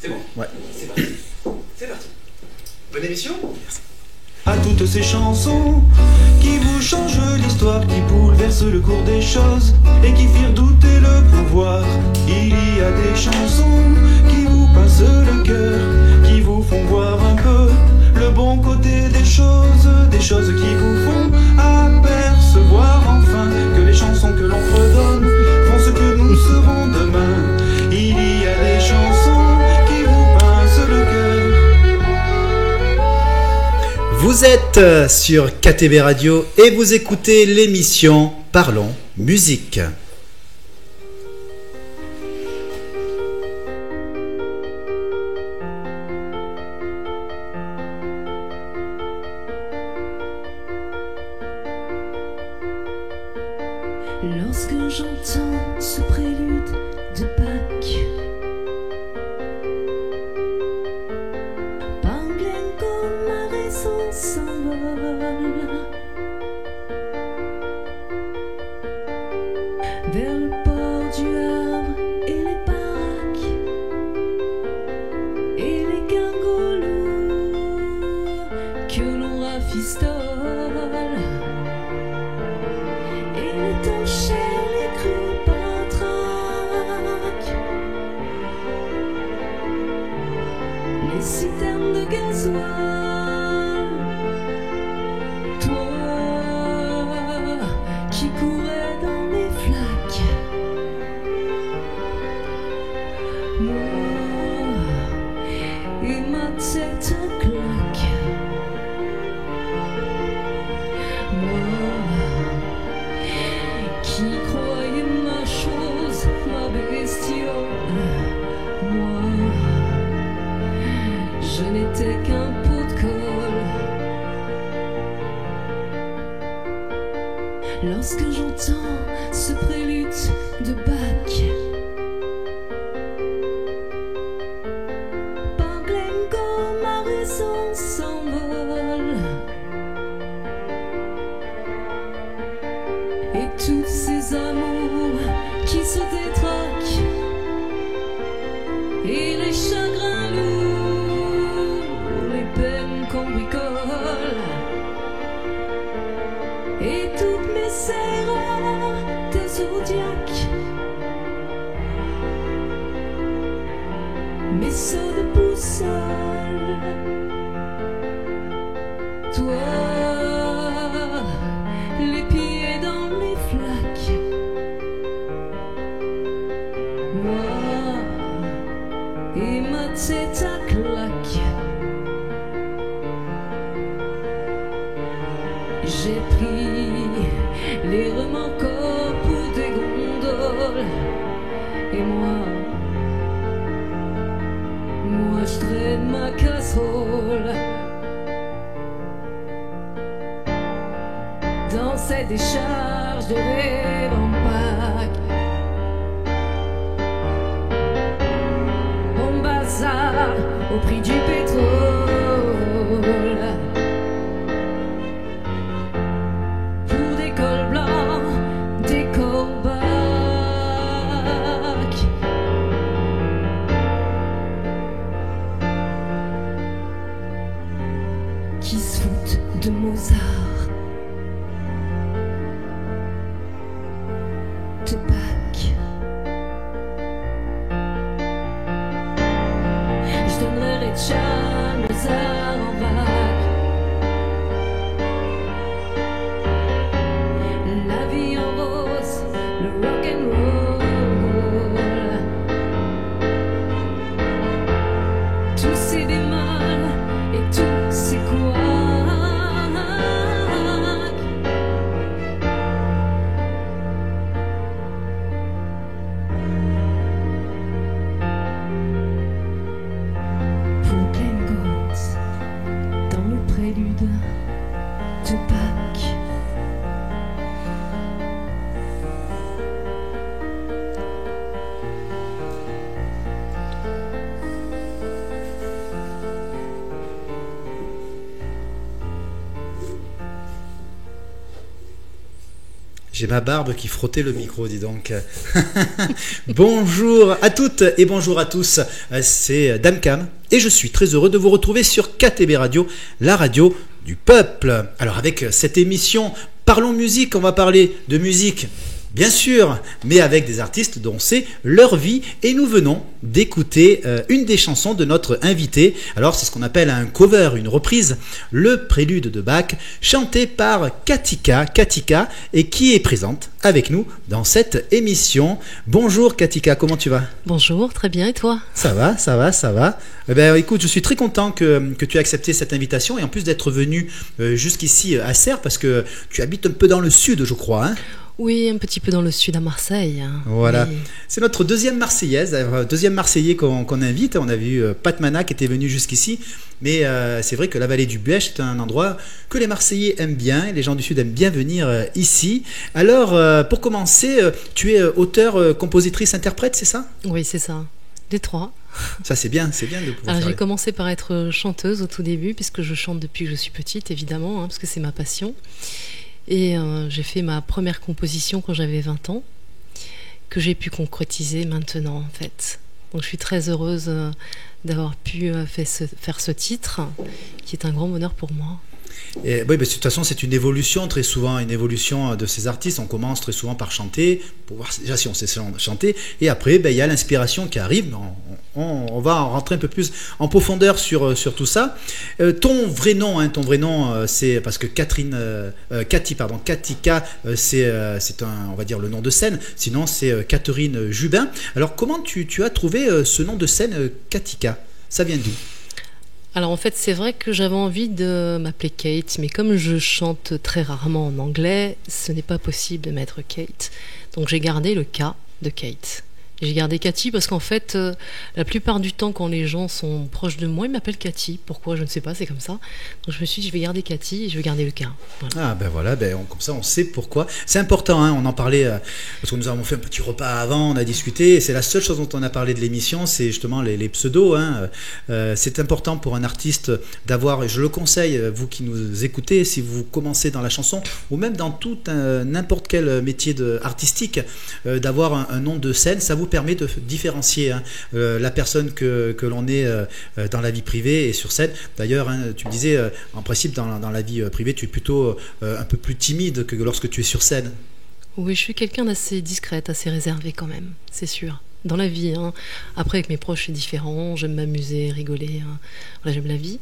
C'est bon? Ouais. C'est parti. C'est parti. Bonne émission? Merci. À toutes ces chansons qui vous changent l'histoire, qui bouleversent le cours des choses et qui firent douter le pouvoir. Il y a des chansons qui vous pincent le cœur, qui vous font voir un peu le bon côté des choses qui vous font apercevoir enfin que les chansons que l'on fredonne font ce que nous serons demain. Il y a des chansons qui vous pincent le cœur. Vous êtes sur KTB Radio et vous écoutez l'émission Parlons Musique. Lorsque j'entends ce prélude de Pâques, Panglengo, ma raison s'envole vers le port du Havre et les baraques et les gangolos que l'on rafistole. Citerne de gasoil, toi qui courais dans les flaques, moi et ma tête à claque, moi qui croyais ma chose, ma bestiole, moi je n'étais qu'un pot de colle. Lorsque j'entends ce prélude de Bach, Panglengo, ma raison s'envole et tous ces amours qui se détraquent et les chagrins lourds, qu'on bricole et toutes mes erreurs de zodiaque, mes sauts de boussole, toi les pieds dans les flaques, moi et ma tête à claque. J'ai pris les remorqueurs pour des gondoles et moi je traîne ma casserole dans cette décharge de rêve en Pâques. On bazar au prix du pétrole. Qui se foutent de Mozart, de Bach. Je donnerai Richard Mozart en vague. La vie en rose, le rock'n'roll, tous ces démons et tous ces couacs. Dans le prélude de Pâques. J'ai ma barbe qui frottait le micro, dis donc. Bonjour à toutes et bonjour à tous. C'est Dame Cam et je suis très heureux de vous retrouver sur KTB Radio, la radio du peuple. Alors avec cette émission Parlons musique, on va parler de musique. Bien sûr, mais avec des artistes dont c'est leur vie. Et nous venons d'écouter une des chansons de notre invité. Alors, c'est ce qu'on appelle un cover, une reprise, le prélude de Bach, chanté par Katika, et qui est présente avec nous dans cette émission. Bonjour Katika, comment tu vas ? Bonjour, très bien, et toi ? Ça va. Eh ben, écoute, je suis très content que tu aies accepté cette invitation et en plus d'être venu jusqu'ici à Serres, parce que tu habites un peu dans le sud, je crois, hein ? Oui, un petit peu dans le sud à Marseille. Voilà, Oui. C'est notre deuxième Marseillaise, deuxième Marseillais qu'on invite. On a vu Pat Mana qui était venu jusqu'ici, mais c'est vrai que la vallée du Buèche est un endroit que les Marseillais aiment bien, et les gens du sud aiment bien venir ici. Alors, pour commencer, tu es auteur, compositrice, interprète, c'est ça ? Oui, c'est ça. Les trois. Ça c'est bien de pouvoir Alors, faire j'ai commencé par être chanteuse au tout début, puisque je chante depuis que je suis petite, évidemment, parce que c'est ma passion. Et j'ai fait ma première composition quand j'avais 20 ans, que j'ai pu concrétiser maintenant, en fait. Donc je suis très heureuse d'avoir pu faire ce titre, qui est un grand bonheur pour moi. Et, oui, de toute façon, c'est une évolution très souvent, une évolution de ces artistes. On commence très souvent par chanter, pour voir déjà si on sait chanter, et après, il y a l'inspiration qui arrive. On va en rentrer un peu plus en profondeur sur tout ça. Ton vrai nom, c'est parce que Katika, c'est on va dire le nom de scène. Sinon, c'est Catherine Jubin. Alors, comment tu as trouvé ce nom de scène, Katika ? Ça vient d'où ? Alors en fait, c'est vrai que j'avais envie de m'appeler Kate, mais comme je chante très rarement en anglais, ce n'est pas possible de mettre Kate. Donc j'ai gardé le K de Kate. J'ai gardé Cathy parce qu'en fait, la plupart du temps, quand les gens sont proches de moi, ils m'appellent Cathy. Pourquoi ? Je ne sais pas, c'est comme ça. Donc je me suis dit, je vais garder Cathy et je vais garder le K. Voilà. Ah ben voilà, comme ça on sait pourquoi. C'est important, hein, on en parlait, parce que nous avons fait un petit repas avant, on a discuté, et c'est la seule chose dont on a parlé de l'émission, c'est justement les pseudos. Hein. C'est important pour un artiste d'avoir, et je le conseille, vous qui nous écoutez, si vous commencez dans la chanson, ou même dans tout n'importe quel métier artistique, d'avoir un nom de scène, ça vous permet de différencier la personne que l'on est dans la vie privée et sur scène. D'ailleurs, tu me disais, en principe, dans la vie privée, tu es plutôt un peu plus timide que lorsque tu es sur scène. Oui, je suis quelqu'un d'assez discrète, assez réservé quand même, c'est sûr. Dans la vie, Après, avec mes proches, c'est différent. J'aime m'amuser, rigoler. Voilà, j'aime la vie.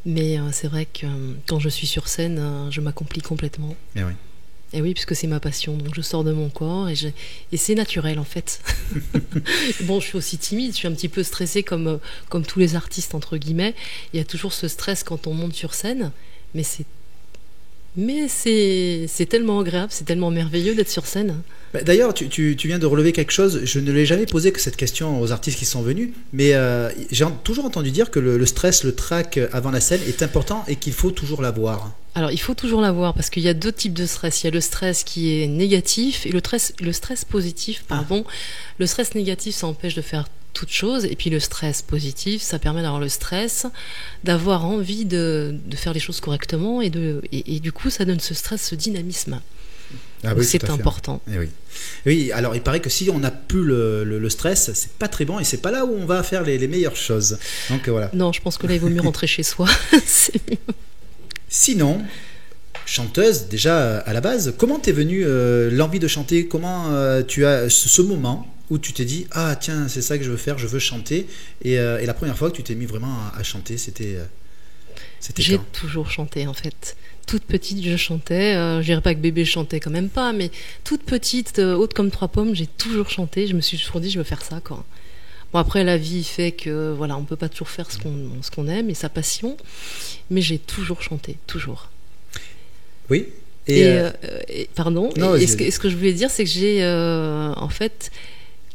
Mais c'est vrai que quand je suis sur scène, je m'accomplis complètement. Eh oui. Et oui, puisque c'est ma passion, donc je sors de mon corps et c'est naturel en fait. Bon, je suis aussi timide, je suis un petit peu stressée comme tous les artistes entre guillemets. Il y a toujours ce stress quand on monte sur scène, mais c'est tellement agréable, c'est tellement merveilleux d'être sur scène. D'ailleurs, tu viens de relever quelque chose. Je ne l'ai jamais posé que cette question aux artistes qui sont venus, mais j'ai toujours entendu dire que le stress, le trac avant la scène est important et qu'il faut toujours l'avoir. Alors, il faut toujours l'avoir parce qu'il y a deux types de stress. Il y a le stress qui est négatif et le stress positif, pardon. Le stress négatif, ça empêche de faire toute chose, et puis le stress positif, ça permet d'avoir le stress, d'avoir envie de faire les choses correctement, et du coup, ça donne ce stress, ce dynamisme. Ah oui, c'est important. Et oui. Oui, alors il paraît que si on n'a plus le stress, c'est pas très bon et c'est pas là où on va faire les meilleures choses. Donc voilà. Non, je pense que là, il vaut mieux rentrer chez soi. C'est mieux. Sinon, chanteuse déjà à la base, comment t'es venue l'envie de chanter ? Comment tu as ce moment où tu t'es dit ah tiens c'est ça que je veux faire, je veux chanter, et la première fois que tu t'es mis vraiment à chanter, c'était J'ai quand ? toujours chanté en fait. Toute petite, je chantais. Je dirais pas que bébé chantait quand même pas, mais toute petite, haute comme 3 pommes, j'ai toujours chanté. Je me suis toujours dit je veux faire ça quoi. Bon, après la vie fait que voilà, on peut pas toujours faire ce qu'on aime et sa passion, mais j'ai toujours chanté, toujours. Oui. Pardon. Non, ce que je voulais dire, c'est que j'ai en fait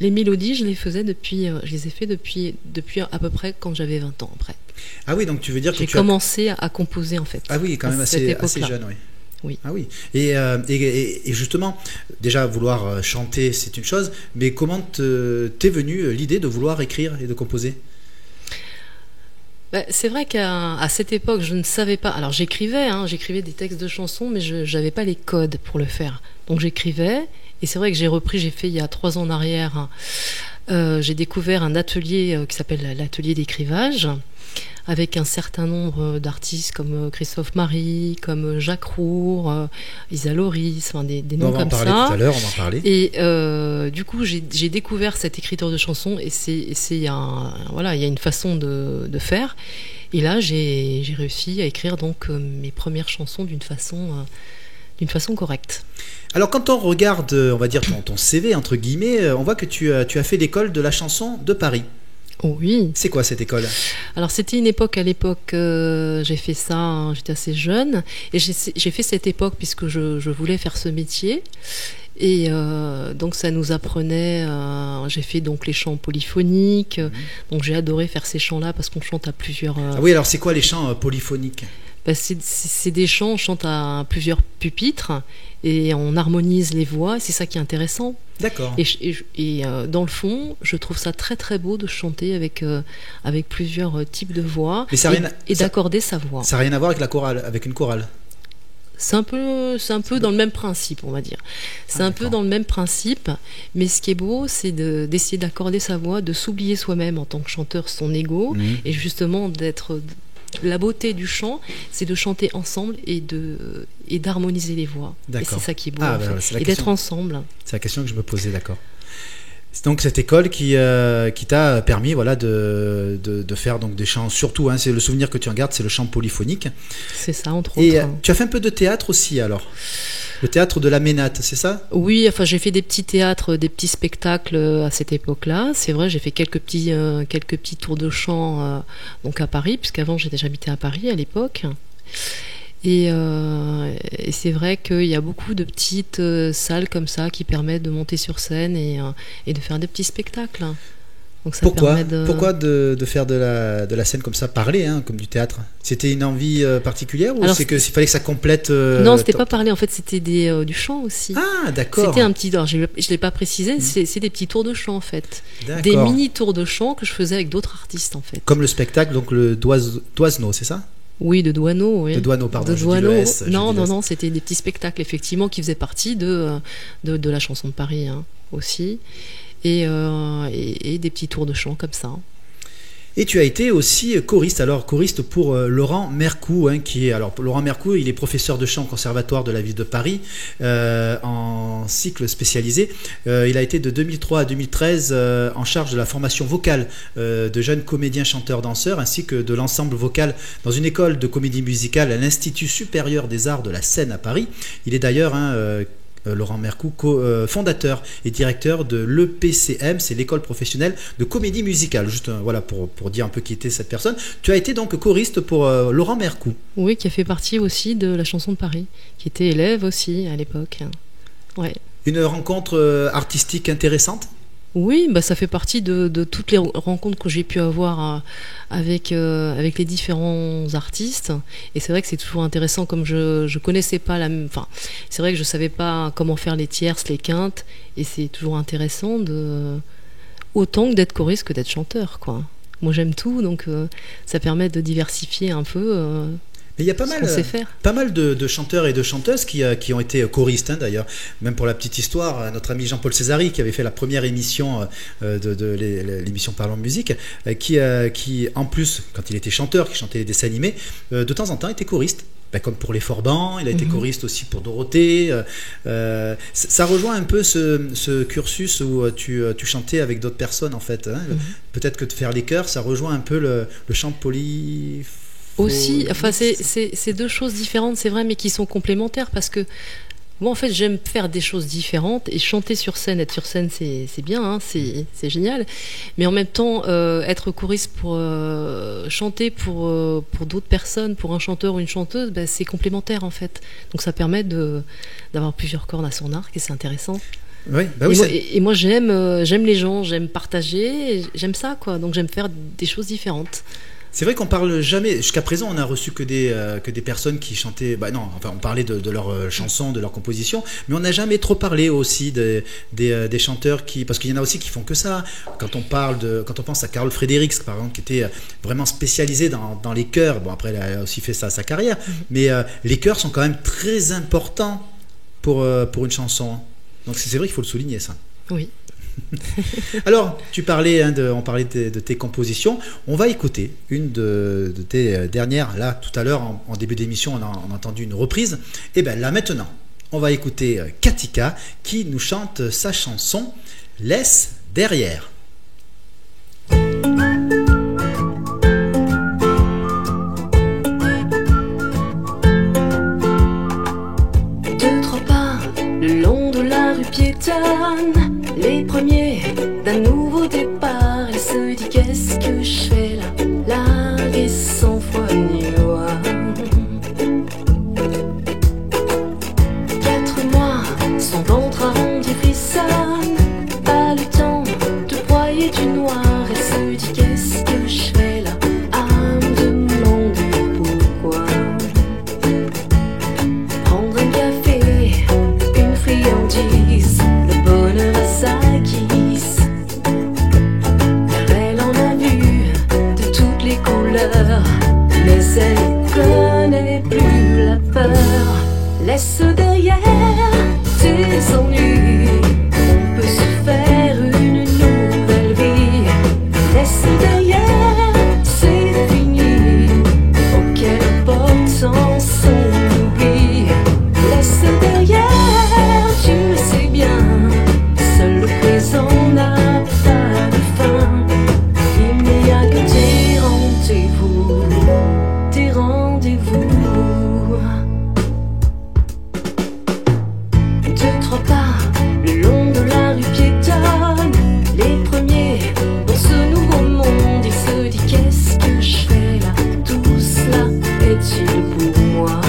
les mélodies, je les ai fait depuis à peu près quand j'avais 20 ans après. Ah oui, donc tu veux dire que j'ai commencé à composer en fait. Ah oui, quand même assez jeune, oui. Oui. Ah oui. Et justement, déjà vouloir chanter, c'est une chose, mais comment t'es venue l'idée de vouloir écrire et de composer ? C'est vrai qu'à cette époque, je ne savais pas. Alors j'écrivais des textes de chansons, mais je n'avais pas les codes pour le faire. Donc j'écrivais, et c'est vrai que j'ai fait il y a 3 ans en arrière, j'ai découvert un atelier qui s'appelle l'atelier d'écrivage, avec un certain nombre d'artistes comme Christophe Marie, comme Jacques Roux, Isa Loris, enfin des noms comme ça. On va en parler tout à l'heure, on va en parler. Et du coup, j'ai découvert cette écriture de chansons, et il y a une façon de faire. Et là, j'ai réussi à écrire donc mes premières chansons d'une façon correcte. Alors quand on regarde, on va dire ton CV entre guillemets, on voit que tu as fait l'école de la chanson de Paris. Oh oui. C'est quoi cette école ? Alors c'était une époque, à l'époque, j'ai fait ça, j'étais assez jeune, et j'ai fait cette époque puisque je voulais faire ce métier. Et donc ça nous apprenait, j'ai fait donc les chants polyphoniques, donc j'ai adoré faire ces chants-là parce qu'on chante à plusieurs... Ah oui, alors c'est quoi les chants polyphoniques ? C'est des chants, on chante à plusieurs pupitres et on harmonise les voix, et c'est ça qui est intéressant. D'accord. Et dans le fond, je trouve ça très très beau de chanter avec plusieurs types de voix et d'accorder sa voix. Ça n'a rien à voir avec la chorale, avec une chorale. C'est un peu dans le même principe, on va dire. C'est un peu dans le même principe, mais ce qui est beau, c'est d'essayer d'accorder sa voix, de s'oublier soi-même en tant que chanteur, son ego, et justement la beauté du chant, c'est de chanter ensemble et d'harmoniser les voix. D'accord. Et c'est ça qui est beau, en fait. Et d'être ensemble. C'est la question que je me posais, d'accord. C'est donc cette école qui t'a permis de faire donc des chants, surtout, c'est le souvenir que tu en gardes, c'est le chant polyphonique. C'est ça, entre autres. Et tu as fait un peu de théâtre aussi, alors ? Le théâtre de la Ménate, c'est ça ? Oui, enfin j'ai fait des petits théâtres, des petits spectacles à cette époque-là. C'est vrai, j'ai fait quelques petits tours de chant donc à Paris, puisqu'avant j'habitais à Paris à l'époque. Et c'est vrai qu'il y a beaucoup de petites salles comme ça qui permettent de monter sur scène et de faire des petits spectacles. Donc ça Pourquoi de faire de la scène comme ça, parler, comme du théâtre ? C'était une envie particulière ou c'est qu'il fallait que ça complète Non, c'était pas parler, en fait c'était du chant aussi. Ah, d'accord. C'était un petit... Alors, je l'ai pas précisé, c'est des petits tours de chant en fait. D'accord. Des mini tours de chant que je faisais avec d'autres artistes en fait. Comme le spectacle, donc le Doisneau, c'est ça ? Oui, de Douaneau. Oui. De Douaneau, pardon. Non, c'était des petits spectacles effectivement qui faisaient partie de la chanson de Paris aussi. Et des petits tours de chant comme ça. Et tu as été aussi choriste, alors choriste pour Laurent Mercoux, Laurent Mercoux, il est professeur de chant au conservatoire de la ville de Paris, en cycle spécialisé. Il a été de 2003 à 2013 en charge de la formation vocale de jeunes comédiens, chanteurs, danseurs, ainsi que de l'ensemble vocal dans une école de comédie musicale à l'Institut supérieur des arts de la scène à Paris. Il est d'ailleurs Laurent Mercoux, fondateur et directeur de l'EPCM, c'est l'école professionnelle de comédie musicale. Juste pour dire un peu qui était cette personne. Tu as été donc choriste pour Laurent Mercoux. Oui, qui a fait partie aussi de la chanson de Paris, qui était élève aussi à l'époque. Ouais. Une rencontre artistique intéressante ? Oui, ça fait partie de toutes les rencontres que j'ai pu avoir avec les différents artistes. Et c'est vrai que c'est toujours intéressant, comme je connaissais pas c'est vrai que je savais pas comment faire les tierces, les quintes, et c'est toujours intéressant autant que d'être choriste que d'être chanteur, quoi. Moi j'aime tout, donc ça permet de diversifier un peu. Mais il y a pas mal de chanteurs et de chanteuses qui ont été choristes, d'ailleurs. Même pour la petite histoire, notre ami Jean-Paul Césari, qui avait fait la première émission de l'émission Parlons Musique, qui en plus, quand il était chanteur, qui chantait les dessins animés, de temps en temps était choriste. Comme pour les Forbans, il a été choriste aussi pour Dorothée. Ça rejoint un peu ce cursus où tu chantais avec d'autres personnes, en fait. Peut-être que de faire les chœurs, ça rejoint un peu le chant polyphonique. Aussi, c'est deux choses différentes, c'est vrai, mais qui sont complémentaires, parce que moi, en fait, j'aime faire des choses différentes, et chanter sur scène, être sur scène, c'est bien, c'est génial. Mais en même temps, être choriste pour chanter pour d'autres personnes, pour un chanteur ou une chanteuse, c'est complémentaire, en fait. Donc ça permet d'avoir plusieurs cordes à son arc, et c'est intéressant. Oui, et moi, j'aime les gens, j'aime partager, j'aime ça, quoi. Donc j'aime faire des choses différentes. C'est vrai qu'on parle jamais. Jusqu'à présent, on a reçu que des personnes qui chantaient. Bah non, enfin, on parlait de leurs chansons, de leurs compositions, mais on n'a jamais trop parlé aussi des chanteurs qui, parce qu'il y en a aussi qui font que ça. Quand on pense à Carl Fredericks, par exemple, qui était vraiment spécialisé dans les chœurs. Bon, après, il a aussi fait sa carrière, mais les chœurs sont quand même très importants pour une chanson. Donc c'est vrai qu'il faut le souligner, ça. Oui. Alors, on parlait de tes compositions. On va écouter une de tes dernières. Là, tout à l'heure, en début d'émission, on a entendu une reprise. Et bien là, maintenant, on va écouter Katika qui nous chante sa chanson « Laisse derrière ». Piétonne, les premiers d'un nouveau départ. Elle se dit qu'est-ce que je fais là, larguée sans foi ni loi. 4 mois, son ventre arrondi frissonne, pas le temps de broyer du noir. Elle se dit qu'est-ce que je fais là, à me demander pourquoi. Prendre un café, une friandise, le bonheur à sa guise, car elle en a vu de toutes les couleurs, mais elle ne connaît plus la peur. Laisse derrière tes ennuis, on peut se faire une nouvelle vie. Laisse derrière, c'est fini, auquel importance on oublie. Laisse derrière, tu le sais bien, seul le présent n'a pas de fin. Il n'y a que tes rendez-vous, tes rendez-vous. 2, 3 pas le long de la rue piétonne, les premiers dans ce nouveau monde. Il se dit qu'est-ce que je fais là, tout cela est-il pour moi?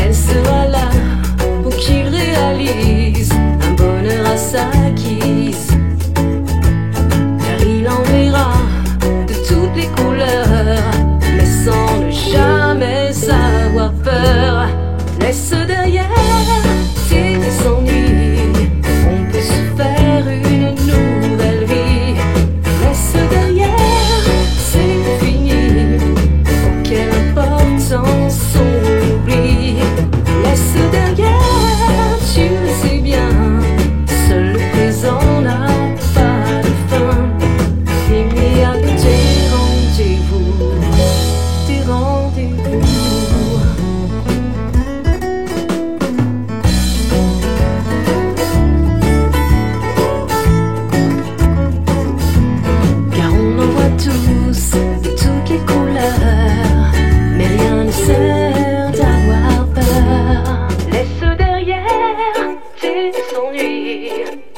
Elle sera là pour qu'il réalise un bonheur à sa guise, car il en verra de toutes les couleurs, mais sans ne jamais avoir peur. Laisse derrière tes ennuis, on peut se faire une nouvelle vie. Laisse derrière, c'est fini, auquel importance on oublie. Laisse derrière, tu le sais bien, seul le présent n'a pas de fin. Il n'y a que tes rendez-vous, tes rendez-vous. Car on en voit tous de toutes les couleurs, mais rien ne sert d'avoir peur. Laisse derrière tes ennuis,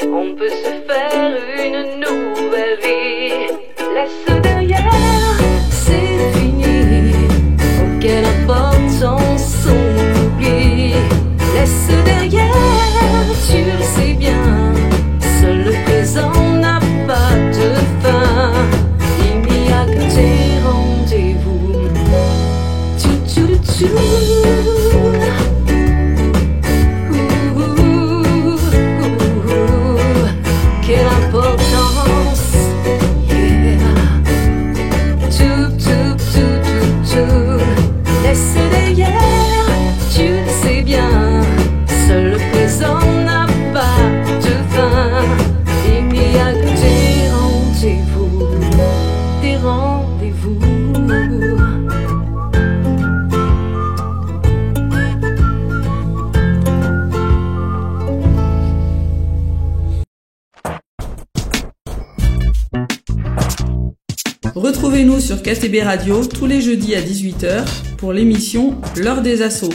on peut se faire une nouvelle vie. Laisse derrière, c'est fini, auquel importance on oublie. Laisse derrière, tu le sais bien, seul le présent n'a pas de fin. Il n'y a que tes rendez-vous. Quelle importance, yeah. Laisse derrière, tu le sais bien, seul le présent n'a pas de fin. Il n'y a que tes rendez-vous, tes rendez-vous. Retrouvez-nous sur KTB Radio tous les jeudis à 18h pour l'émission L'heure des assos,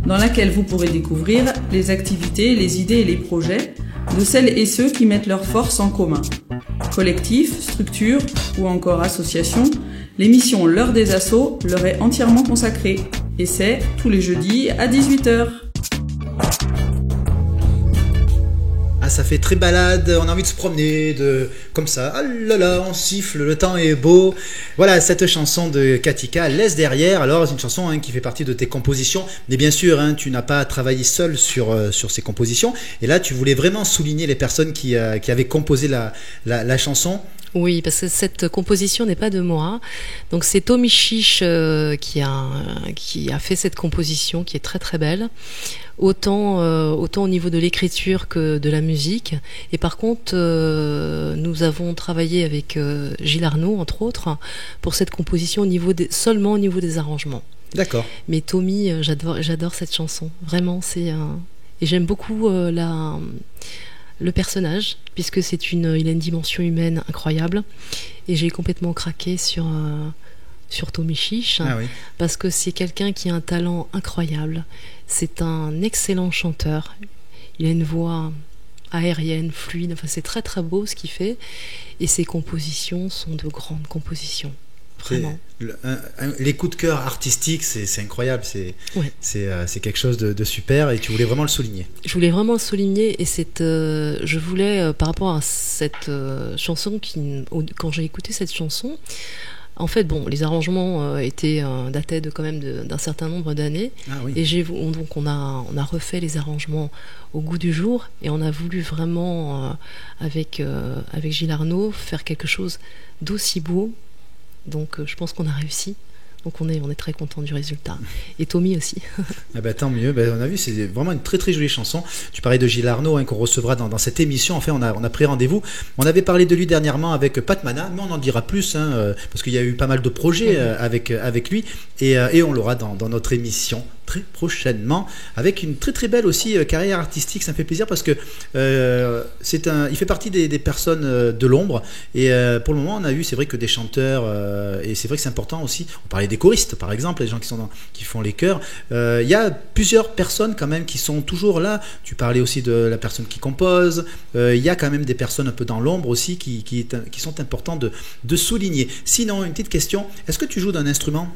dans laquelle vous pourrez découvrir les activités, les idées et les projets de celles et ceux qui mettent leurs forces en commun. Collectifs, structures ou encore associations, l'émission L'heure des assos leur est entièrement consacrée. Et c'est tous les jeudis à 18h. À ça fait très balade, on a envie de se promener, comme ça, ah là là, on siffle, le temps est beau. Voilà, cette chanson de Katika, Laisse derrière. Alors, c'est une chanson qui fait partie de tes compositions, mais bien sûr, tu n'as pas travaillé seul sur ces compositions. Et là, tu voulais vraiment souligner les personnes qui avaient composé la chanson. Oui, parce que cette composition n'est pas de moi. Donc c'est Tommy Chiche qui a fait cette composition qui est très très belle. Autant au niveau de l'écriture que de la musique. Et par contre, nous avons travaillé avec Gilles Arnaud, entre autres, pour cette composition seulement au niveau des arrangements. D'accord. Mais Tommy, j'adore cette chanson. Vraiment, et j'aime beaucoup le personnage, puisque il a une dimension humaine incroyable. Et j'ai complètement craqué sur Tommy Chiche, parce que c'est quelqu'un qui a un talent incroyable. C'est un excellent chanteur. Il a une voix aérienne, fluide. Enfin, c'est très très beau ce qu'il fait. Et ses compositions sont de grandes compositions. Vraiment. Les coups de cœur artistiques, c'est incroyable. C'est quelque chose de super, et tu voulais vraiment le souligner. Je voulais vraiment le souligner, et je voulais, par rapport à cette chanson, quand j'ai écouté cette chanson, en fait, bon, les arrangements dataient quand même d'un certain nombre d'années. Ah, oui. Et donc on a refait les arrangements au goût du jour, et on a voulu vraiment, avec Gilles Arnaud, faire quelque chose d'aussi beau. Donc je pense qu'on a réussi. Donc on est très content du résultat. Et Tommy aussi. Tant mieux. On a vu, c'est vraiment une très très jolie chanson. Tu parlais de Gilles Arnaud, qu'on recevra dans cette émission. Enfin, on a pris rendez-vous. On avait parlé de lui dernièrement avec Pat Mana, mais on en dira plus, parce qu'il y a eu pas mal de projets avec lui, et on l'aura dans notre émission très prochainement, avec une très très belle aussi carrière artistique. Ça me fait plaisir, parce que il fait partie des personnes de l'ombre, et pour le moment on a eu, c'est vrai, que des chanteurs, et c'est vrai que c'est important aussi. On parlait des choristes par exemple, les gens qui font les chœurs. Il y a plusieurs personnes quand même qui sont toujours là. Tu parlais aussi de la personne qui compose. Il y a quand même des personnes un peu dans l'ombre aussi qui sont importantes de souligner. Sinon, une petite question, est-ce que tu joues d'un instrument ?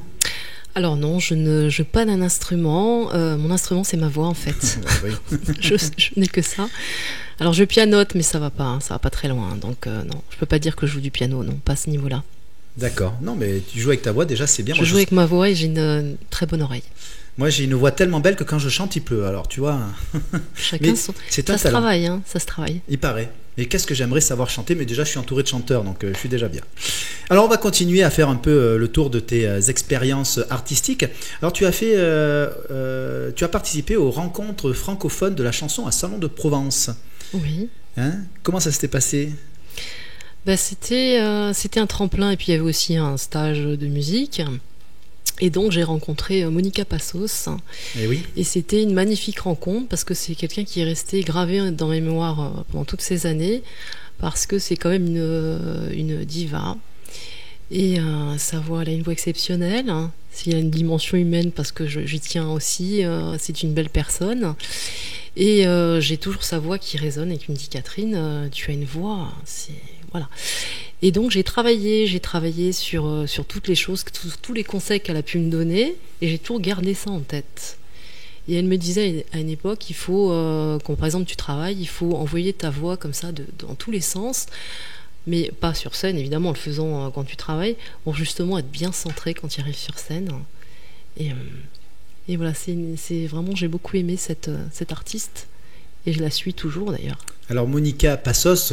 Alors non, je ne joue pas d'un instrument. Mon instrument, c'est ma voix, en fait. je n'ai que ça. Alors je pianote, mais ça va pas très loin. Donc non, je peux pas dire que je joue du piano, non, pas à ce niveau-là. D'accord. Non, mais tu joues avec ta voix, déjà, c'est bien. Je joue avec ma voix, et j'ai une très bonne oreille. Moi, j'ai une voix tellement belle que quand je chante, il pleut. Alors, tu vois. Chacun son. Ça se travaille, ça se travaille. Il paraît. Et qu'est-ce que j'aimerais savoir chanter, mais déjà je suis entouré de chanteurs, donc je suis déjà bien. Alors on va continuer à faire un peu le tour de tes expériences artistiques. Alors tu as participé aux rencontres francophones de la chanson à Salon de Provence. Oui. Comment ça s'était passé ? C'était un tremplin, et puis il y avait aussi un stage de musique. Et donc j'ai rencontré Monica Passos. Et oui. Et c'était une magnifique rencontre, parce que c'est quelqu'un qui est resté gravé dans mes mémoires pendant toutes ces années, parce que c'est quand même une diva. Et sa voix, elle a une voix exceptionnelle. Il y a une dimension humaine, parce que j'y tiens aussi. C'est une belle personne. Et j'ai toujours sa voix qui résonne, et qui me dit: Catherine, tu as une voix, voilà. Et donc j'ai travaillé sur toutes les choses, tous les conseils qu'elle a pu me donner, et j'ai toujours gardé ça en tête. Et elle me disait à une époque, il faut, quand par exemple tu travailles, il faut envoyer ta voix comme ça dans tous les sens, mais pas sur scène évidemment, en le faisant quand tu travailles, pour justement être bien centré quand tu arrives sur scène. Et voilà, c'est vraiment, j'ai beaucoup aimé cette artiste, et je la suis toujours d'ailleurs. Alors Monica Passos,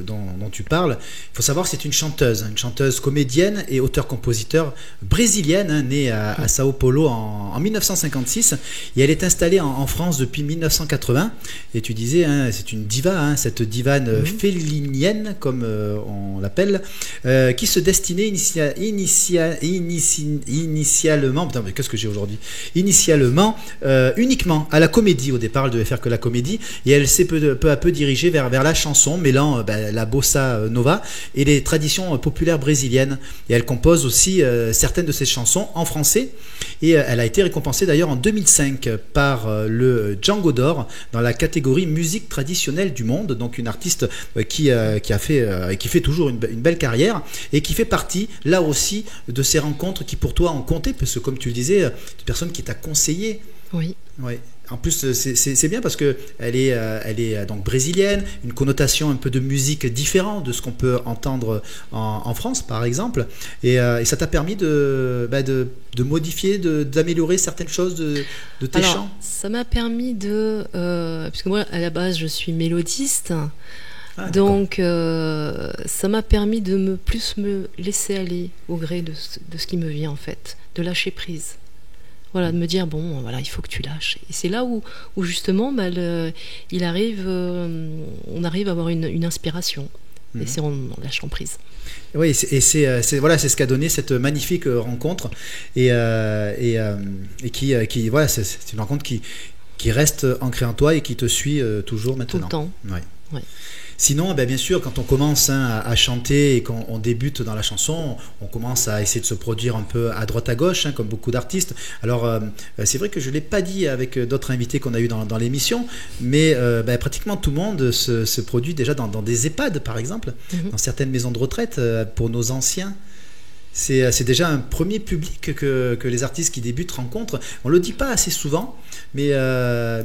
dont tu parles, il faut savoir que c'est une chanteuse comédienne et auteure-compositeur brésilienne, née à Sao Paulo en 1956, et elle est installée en France depuis 1980. Et tu disais, c'est une diva, cette divane félinienne, comme on l'appelle, qui se destinait initialement, putain, mais qu'est-ce que j'ai aujourd'hui ? Initialement, uniquement à la comédie. Au départ, elle devait faire que la comédie, et elle s'est peu à peu dirigée vers la chanson, mêlant la bossa nova et les traditions populaires brésiliennes. Et elle compose aussi certaines de ses chansons en français, et elle a été récompensée d'ailleurs en 2005 par le Django d'Or dans la catégorie musique traditionnelle du monde. Donc une artiste qui fait toujours une belle carrière, et qui fait partie là aussi de ces rencontres qui pour toi ont compté, parce que comme tu le disais, une personne qui t'a conseillé. Oui. Ouais. en plus, c'est bien parce que elle est donc brésilienne, une connotation un peu de musique différente de ce qu'on peut entendre en France, par exemple. Et ça t'a permis de modifier, d'améliorer certaines choses de tes chants. Ça m'a permis puisque moi, à la base, je suis mélodiste. Donc, ça m'a permis de plus me laisser aller au gré de ce qui me vient, en fait, de lâcher prise. Voilà, de me dire, bon, voilà, il faut que tu lâches. Et c'est là où justement, on arrive à avoir une inspiration. Et c'est en lâchant prise. Oui, c'est ce qu'a donné cette magnifique rencontre. Et qui voilà, c'est une rencontre qui reste ancrée en toi et qui te suit toujours maintenant. Tout le temps. Ouais. Sinon, bien sûr, quand on commence à chanter et quand on débute dans la chanson, on commence à essayer de se produire un peu à droite à gauche, comme beaucoup d'artistes. Alors, c'est vrai que je ne l'ai pas dit avec d'autres invités qu'on a eu dans l'émission, mais pratiquement tout le monde se produit déjà dans des EHPAD, par exemple, dans certaines maisons de retraite pour nos anciens. C'est déjà un premier public que les artistes qui débutent rencontrent. On ne le dit pas assez souvent, mais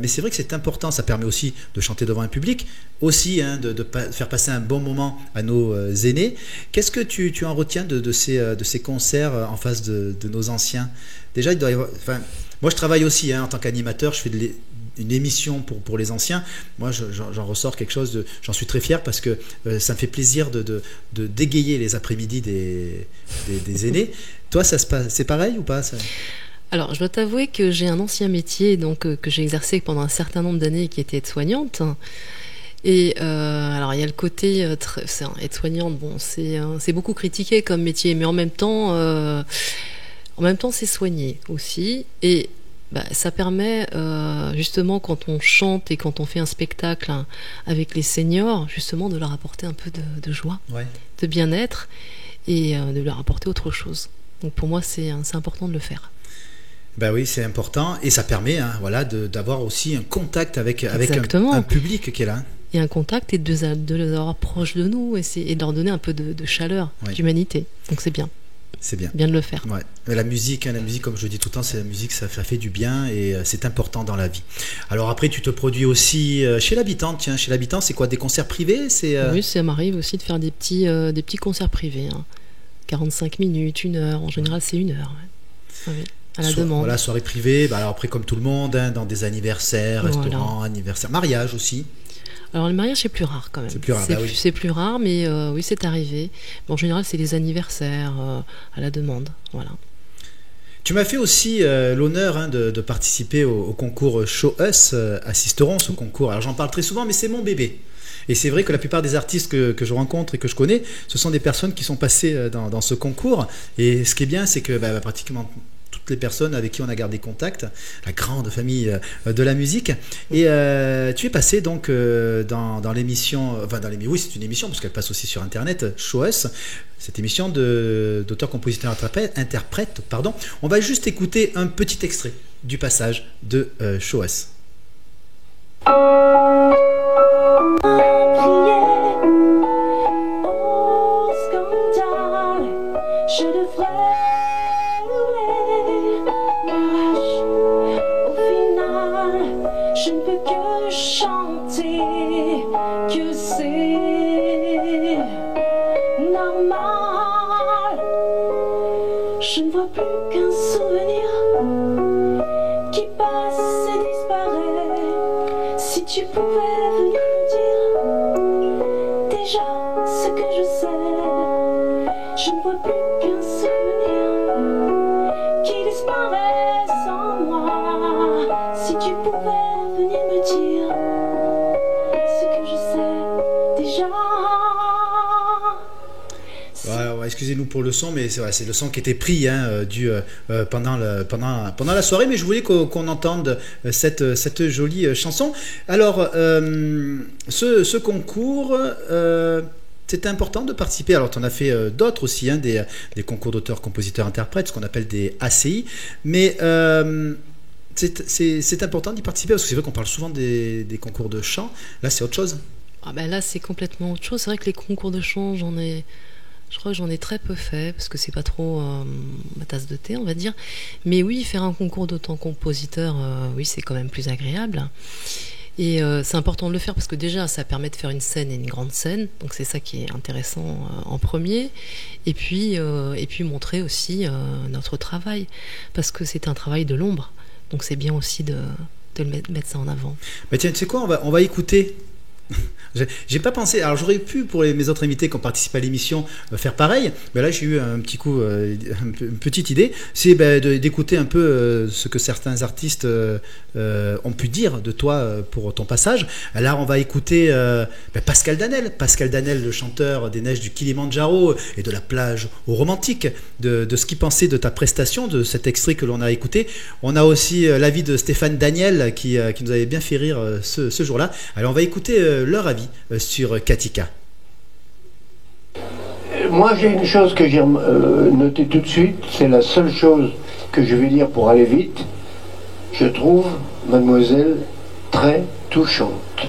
c'est vrai que c'est important. Ça permet aussi de chanter devant un public, aussi de faire passer un bon moment à nos aînés. Qu'est-ce que tu en retiens de ces concerts en face de nos anciens? Déjà, il doit y avoir, moi je travaille aussi en tant qu'animateur, je fais une émission pour les anciens. Moi j'en ressors quelque chose j'en suis très fier parce que ça me fait plaisir de dégayer les après-midi des aînés. Toi, ça se passe, c'est pareil ou pas ça? Alors, je dois t'avouer que j'ai un ancien métier que j'ai exercé pendant un certain nombre d'années qui était aide-soignante. Et alors, il y a le côté aide-soignante, bon, c'est beaucoup critiqué comme métier, mais en même temps c'est soigner aussi. Et ça permet justement, quand on chante et quand on fait un spectacle avec les seniors, justement de leur apporter un peu de joie, de bien-être et de leur apporter autre chose. Donc pour moi, c'est important de le faire. Oui, c'est important et ça permet d'avoir aussi un contact avec un public qui est là. Et un contact et de les avoir proches de nous et de leur donner un peu de chaleur, d'humanité. Donc c'est bien. C'est bien. Bien de le faire. Ouais. La musique, comme je dis tout le temps, c'est la musique, ça fait du bien et c'est important dans la vie. Alors après, tu te produis aussi chez l'Habitant. Tiens, chez l'Habitant, c'est quoi, des concerts privés? Oui, ça m'arrive aussi de faire des petits concerts privés. 45 minutes, 1 heure. En général, c'est 1 heure. Ouais. À la demande. Voilà, soirée privée. Alors après, comme tout le monde, dans des anniversaires, restaurants, anniversaires, mariages aussi. Alors le mariage c'est plus rare quand même. C'est plus rare, c'est plus rare, mais oui c'est arrivé. En général c'est les anniversaires à la demande, voilà. Tu m'as fait aussi l'honneur de participer au concours Show Us, assisteront ce concours. Alors j'en parle très souvent, mais c'est mon bébé. Et c'est vrai que la plupart des artistes que je rencontre et que je connais, ce sont des personnes qui sont passées dans ce concours. Et ce qui est bien, c'est que pratiquement toutes les personnes avec qui on a gardé contact, la grande famille de la musique. Et tu es passé donc dans l'émission, oui, c'est une émission parce qu'elle passe aussi sur Internet, Show Us, cette émission d'auteur, compositeur, interprète. On va juste écouter un petit extrait du passage de Show Us. Je devrais je ne peux que chanter, que c'est normal. Je ne vois plus qu'un souvenir qui passe et disparaît. Si tu pouvais venir me dire déjà ce que je sais, je ne vois plus qu'un souvenir qui disparaît sans moi. Si tu pouvais venir me dire ce que je sais déjà. Ouais, excusez-nous pour le son, mais c'est le son qui était pris pendant la soirée, mais je voulais qu'on entende cette jolie chanson. Alors, ce concours, c'était important de participer. Alors, tu en as fait d'autres aussi, des concours d'auteurs, compositeurs, interprètes, ce qu'on appelle des ACI, mais c'est important d'y participer parce que c'est vrai qu'on parle souvent des concours de chant. Là, c'est autre chose. Là, c'est complètement autre chose. C'est vrai que les concours de chant, j'en Je crois que j'en ai très peu fait parce que c'est pas trop ma tasse de thé, on va dire. Mais oui, faire un concours d'auteur-compositeur, oui, c'est quand même plus agréable. Et c'est important de le faire parce que déjà, ça permet de faire une scène et une grande scène. Donc c'est ça qui est intéressant en premier. Et puis montrer aussi notre travail parce que c'est un travail de l'ombre. Donc c'est bien aussi de mettre ça en avant. Mais tiens, tu sais quoi, on va écouter. J'ai pas pensé, alors j'aurais pu pour mes autres invités qui ont participé à l'émission faire pareil, mais là j'ai eu un petit coup, une petite idée, c'est d'écouter un peu ce que certains artistes ont pu dire de toi pour ton passage. Là on va écouter Pascal Danel, le chanteur des neiges du Kilimandjaro et de la plage au romantique, de ce qu'il pensait de ta prestation, de cet extrait que l'on a écouté. On a aussi l'avis de Stéphane Daniel qui nous avait bien fait rire ce jour-là. Alors on va écouter leur avis sur Katika. Moi j'ai une chose que j'ai notée tout de suite, c'est la seule chose que je vais dire pour aller vite. Je trouve mademoiselle très touchante.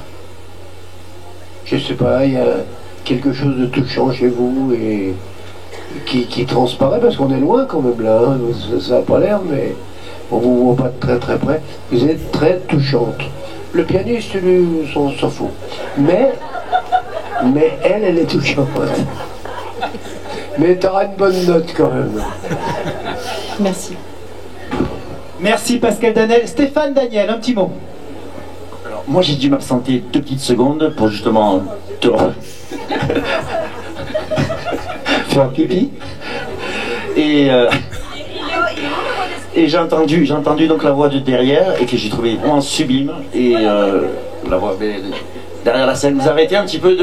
Je sais pas, il y a quelque chose de touchant chez vous et qui transparaît parce qu'on est loin quand même là, hein. Ça n'a pas l'air, mais on vous voit pas de très très près. Vous êtes très touchante. Le pianiste, lui, s'en fout. Mais elle est touchante. Mais t'auras une bonne note quand même. Merci. Merci Pascal Danel. Stéphane Daniel, un petit mot. Alors, moi j'ai dû m'absenter 2 petites secondes pour justement te faire pipi. Et j'ai entendu donc la voix de derrière et que j'ai trouvé vraiment sublime. Et la voix derrière la scène, vous arrêtez un petit peu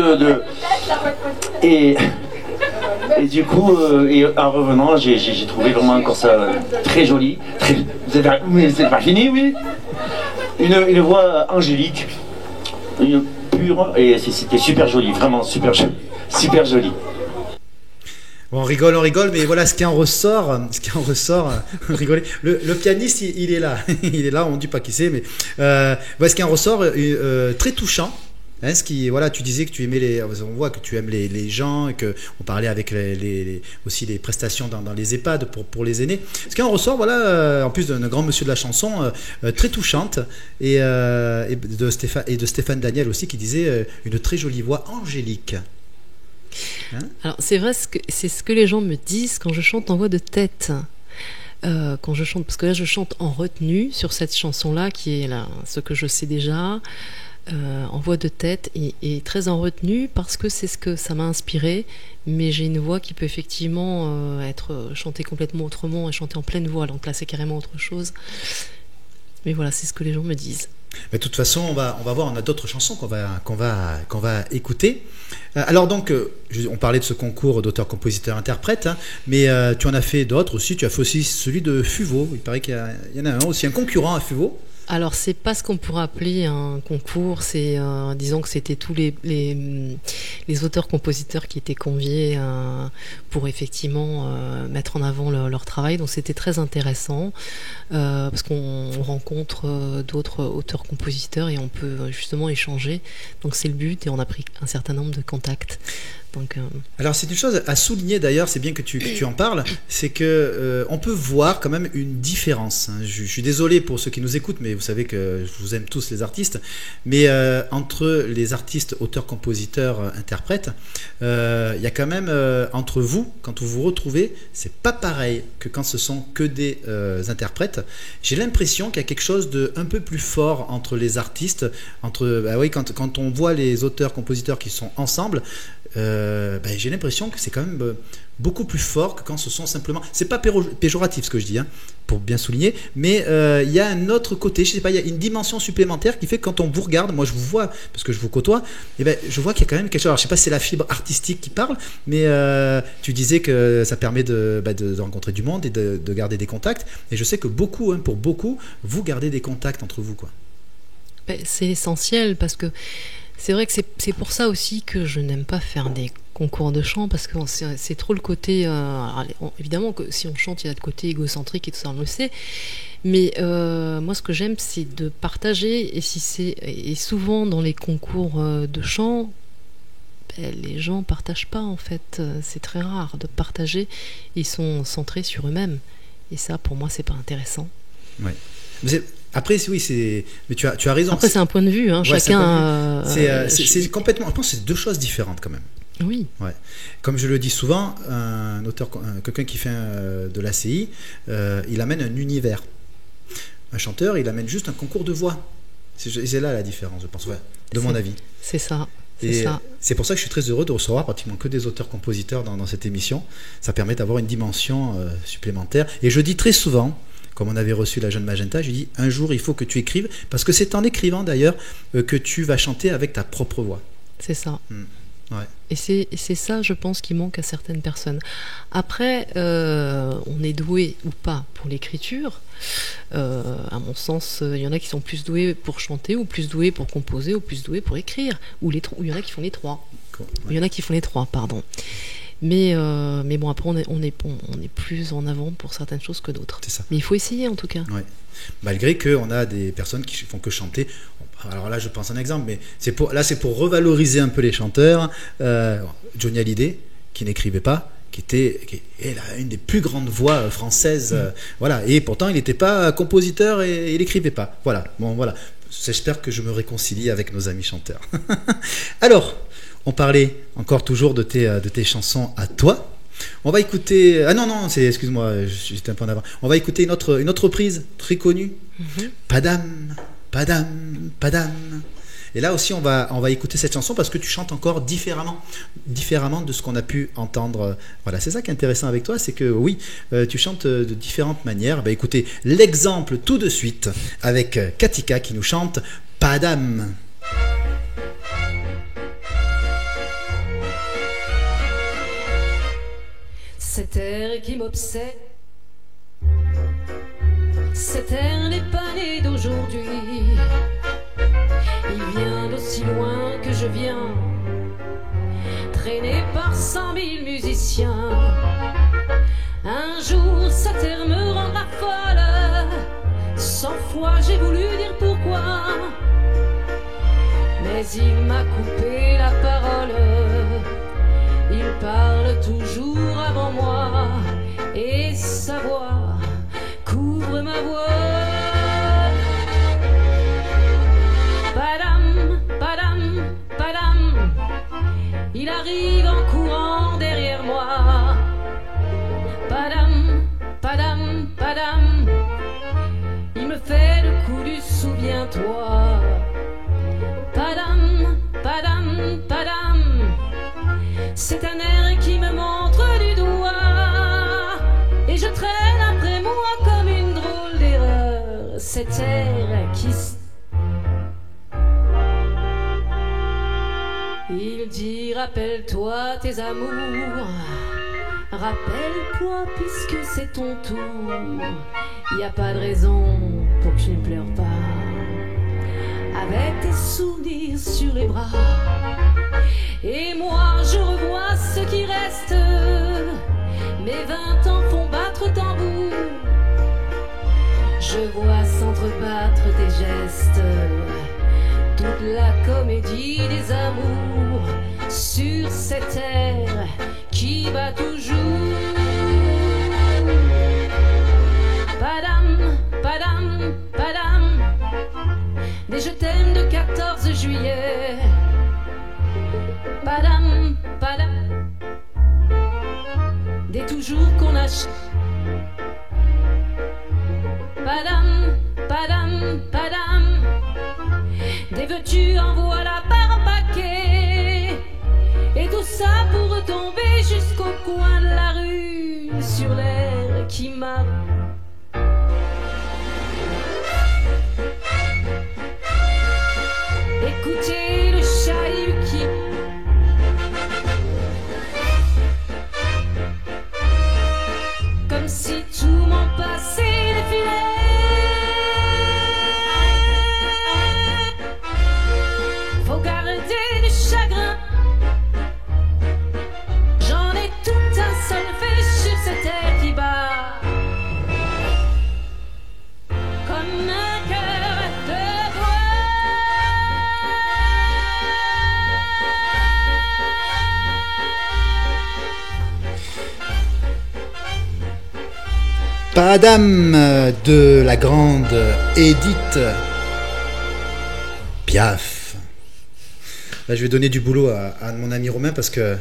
et du coup, et en revenant, j'ai trouvé vraiment encore ça très joli. Mais c'est pas fini, oui. Une voix angélique, pure, et c'était super joli, vraiment super joli. Bon, on rigole, mais voilà, ce qui en ressort, rigoler. Le pianiste, il est là, on ne dit pas qui c'est, mais ce qui en ressort, très touchant. Hein, voilà, tu disais que tu aimais on voit que tu aimes les gens et que on parlait avec aussi les prestations dans les EHPAD pour les aînés. Ce qui en ressort, voilà, en plus d'un grand monsieur de la chanson, très touchante et de Stéphane Daniel aussi qui disait une très jolie voix angélique. Hein? Alors c'est vrai, c'est ce que les gens me disent quand je chante en voix de tête. Quand je chante, parce que là je chante en retenue sur cette chanson-là qui est là, ce que je sais déjà. En voix de tête et très en retenue parce que c'est ce que ça m'a inspiré, mais j'ai une voix qui peut effectivement être chantée complètement autrement et chantée en pleine voix, donc là c'est carrément autre chose, mais voilà, c'est ce que les gens me disent. Mais de toute façon, on va voir, on a d'autres chansons qu'on va écouter. Alors donc, on parlait de ce concours d'auteur-compositeur-interprète, hein, mais tu en as fait d'autres aussi. Tu as fait aussi celui de FUVO. Il paraît qu'il y en a un aussi, un concurrent à FUVO. Alors c'est pas ce qu'on pourrait appeler un concours, c'est disons que c'était tous les auteurs-compositeurs qui étaient conviés pour effectivement mettre en avant leur travail, donc c'était très intéressant parce qu'on rencontre d'autres auteurs-compositeurs et on peut justement échanger, donc c'est le but et on a pris un certain nombre de contacts. Donc, alors c'est une chose à souligner d'ailleurs, c'est bien que tu en parles, c'est que on peut voir quand même une différence. Je suis désolé pour ceux qui nous écoutent, mais vous savez que je vous aime tous les artistes, mais entre les artistes, auteurs, compositeurs, interprètes, il y a quand même entre vous, quand vous vous retrouvez, c'est pas pareil que quand ce sont que des interprètes. J'ai l'impression qu'il y a quelque chose de un peu plus fort entre les artistes, quand on voit les auteurs, compositeurs qui sont ensemble. J'ai l'impression que c'est quand même beaucoup plus fort que quand ce sont simplement, c'est pas péjoratif ce que je dis, hein, pour bien souligner, mais il y a un autre côté, je sais pas, il y a une dimension supplémentaire qui fait que quand on vous regarde, moi je vous vois parce que je vous côtoie, je vois qu'il y a quand même quelque chose. Alors je sais pas si c'est la fibre artistique qui parle, mais tu disais que ça permet de rencontrer du monde et de garder des contacts, et je sais que beaucoup, pour beaucoup, vous gardez des contacts entre vous, quoi. C'est essentiel parce que c'est vrai que c'est pour ça aussi que je n'aime pas faire des concours de chant, parce que c'est trop le côté... évidemment que si on chante, il y a le côté égocentrique et tout ça, on le sait. Mais moi, ce que j'aime, c'est de partager. Et souvent, dans les concours de chant, les gens partagent pas en fait. C'est très rare de partager. Ils sont centrés sur eux-mêmes. Et ça, pour moi, c'est pas intéressant. Ouais. Après, oui, mais tu as raison. Après, c'est un point de vue. Hein. Chacun. C'est complètement. Je pense que c'est deux choses différentes quand même. Oui. Ouais. Comme je le dis souvent, un auteur, quelqu'un qui fait de l'ACI, il amène un univers. Un chanteur, il amène juste un concours de voix. C'est là la différence, je pense, de mon avis. C'est ça. C'est pour ça que je suis très heureux de recevoir pratiquement que des auteurs-compositeurs dans cette émission. Ça permet d'avoir une dimension supplémentaire. Et je dis très souvent, comme on avait reçu la jeune Magenta, je dis un jour il faut que tu écrives, parce que c'est en écrivant d'ailleurs que tu vas chanter avec ta propre voix. C'est ça. Ouais. Et c'est ça, je pense, qui manque à certaines personnes. Après, on est doué ou pas pour l'écriture. À mon sens, il y en a qui sont plus doués pour chanter, ou plus doués pour composer, ou plus doués pour écrire. Ou il y en a qui font les trois. Cool. Ouais. Il y en a qui font les trois, pardon. Mais bon, après, on est plus en avant pour certaines choses que d'autres. C'est ça. Mais il faut essayer, en tout cas. Ouais. Malgré qu'on a des personnes qui font que chanter. Alors là, je pense un exemple, mais c'est pour revaloriser un peu les chanteurs. Johnny Hallyday, qui n'écrivait pas, qui est une des plus grandes voix françaises. Voilà. Et pourtant, il n'était pas compositeur et il n'écrivait pas. Voilà. Bon, voilà. J'espère que je me réconcilie avec nos amis chanteurs. Alors, on parlait encore toujours de tes chansons à toi. On va écouter. Ah non, excuse-moi, j'étais un peu en avant. On va écouter une autre reprise très connue. Padam, padam, padam. Et là aussi, on va écouter cette chanson parce que tu chantes encore différemment de ce qu'on a pu entendre. Voilà, c'est ça qui est intéressant avec toi, c'est que oui, tu chantes de différentes manières. Écoutez l'exemple tout de suite avec Katika qui nous chante Padam. Cet air qui m'obsède, cet air n'est pas né d'aujourd'hui. Il vient d'aussi loin que je viens, traîné par 100 000 musiciens. Un jour cet air me rendra folle, 100 fois j'ai voulu dire pourquoi, mais il m'a coupé la parole. Il parle toujours avant moi et sa voix couvre ma voix. Padam, padam, padam, il arrive en courant derrière moi. Padam, padam, padam, il me fait le coup du souviens-toi. Padam, padam, padam, c'est un air qui me montre du doigt et je traîne après moi comme une drôle d'erreur. Cet air qui il dit rappelle-toi tes amours, rappelle-toi puisque c'est ton tour. Y a pas de raison pour que tu ne pleures pas, avec tes souvenirs sur les bras. Et moi je revois ce qui reste, mes 20 ans font battre tambour. Je vois s'entrebattre tes gestes, toute la comédie des amours, sur cette terre qui bat toujours. Padam, padam, padam, des je t'aime de 14 juillet. Padam, padam, des toujours qu'on achète. Padam, padam, padam, des veux-tu en voilà par paquet. Et tout ça pour retomber jusqu'au coin de la rue, sur l'air qui m'a. Écoutez le chahut qui comme si tout mon passé défilait. Faut garder du chagrin, j'en ai tout un seul fait. Padam de la grande Edith Piaf. Là, je vais donner du boulot à mon ami Romain parce que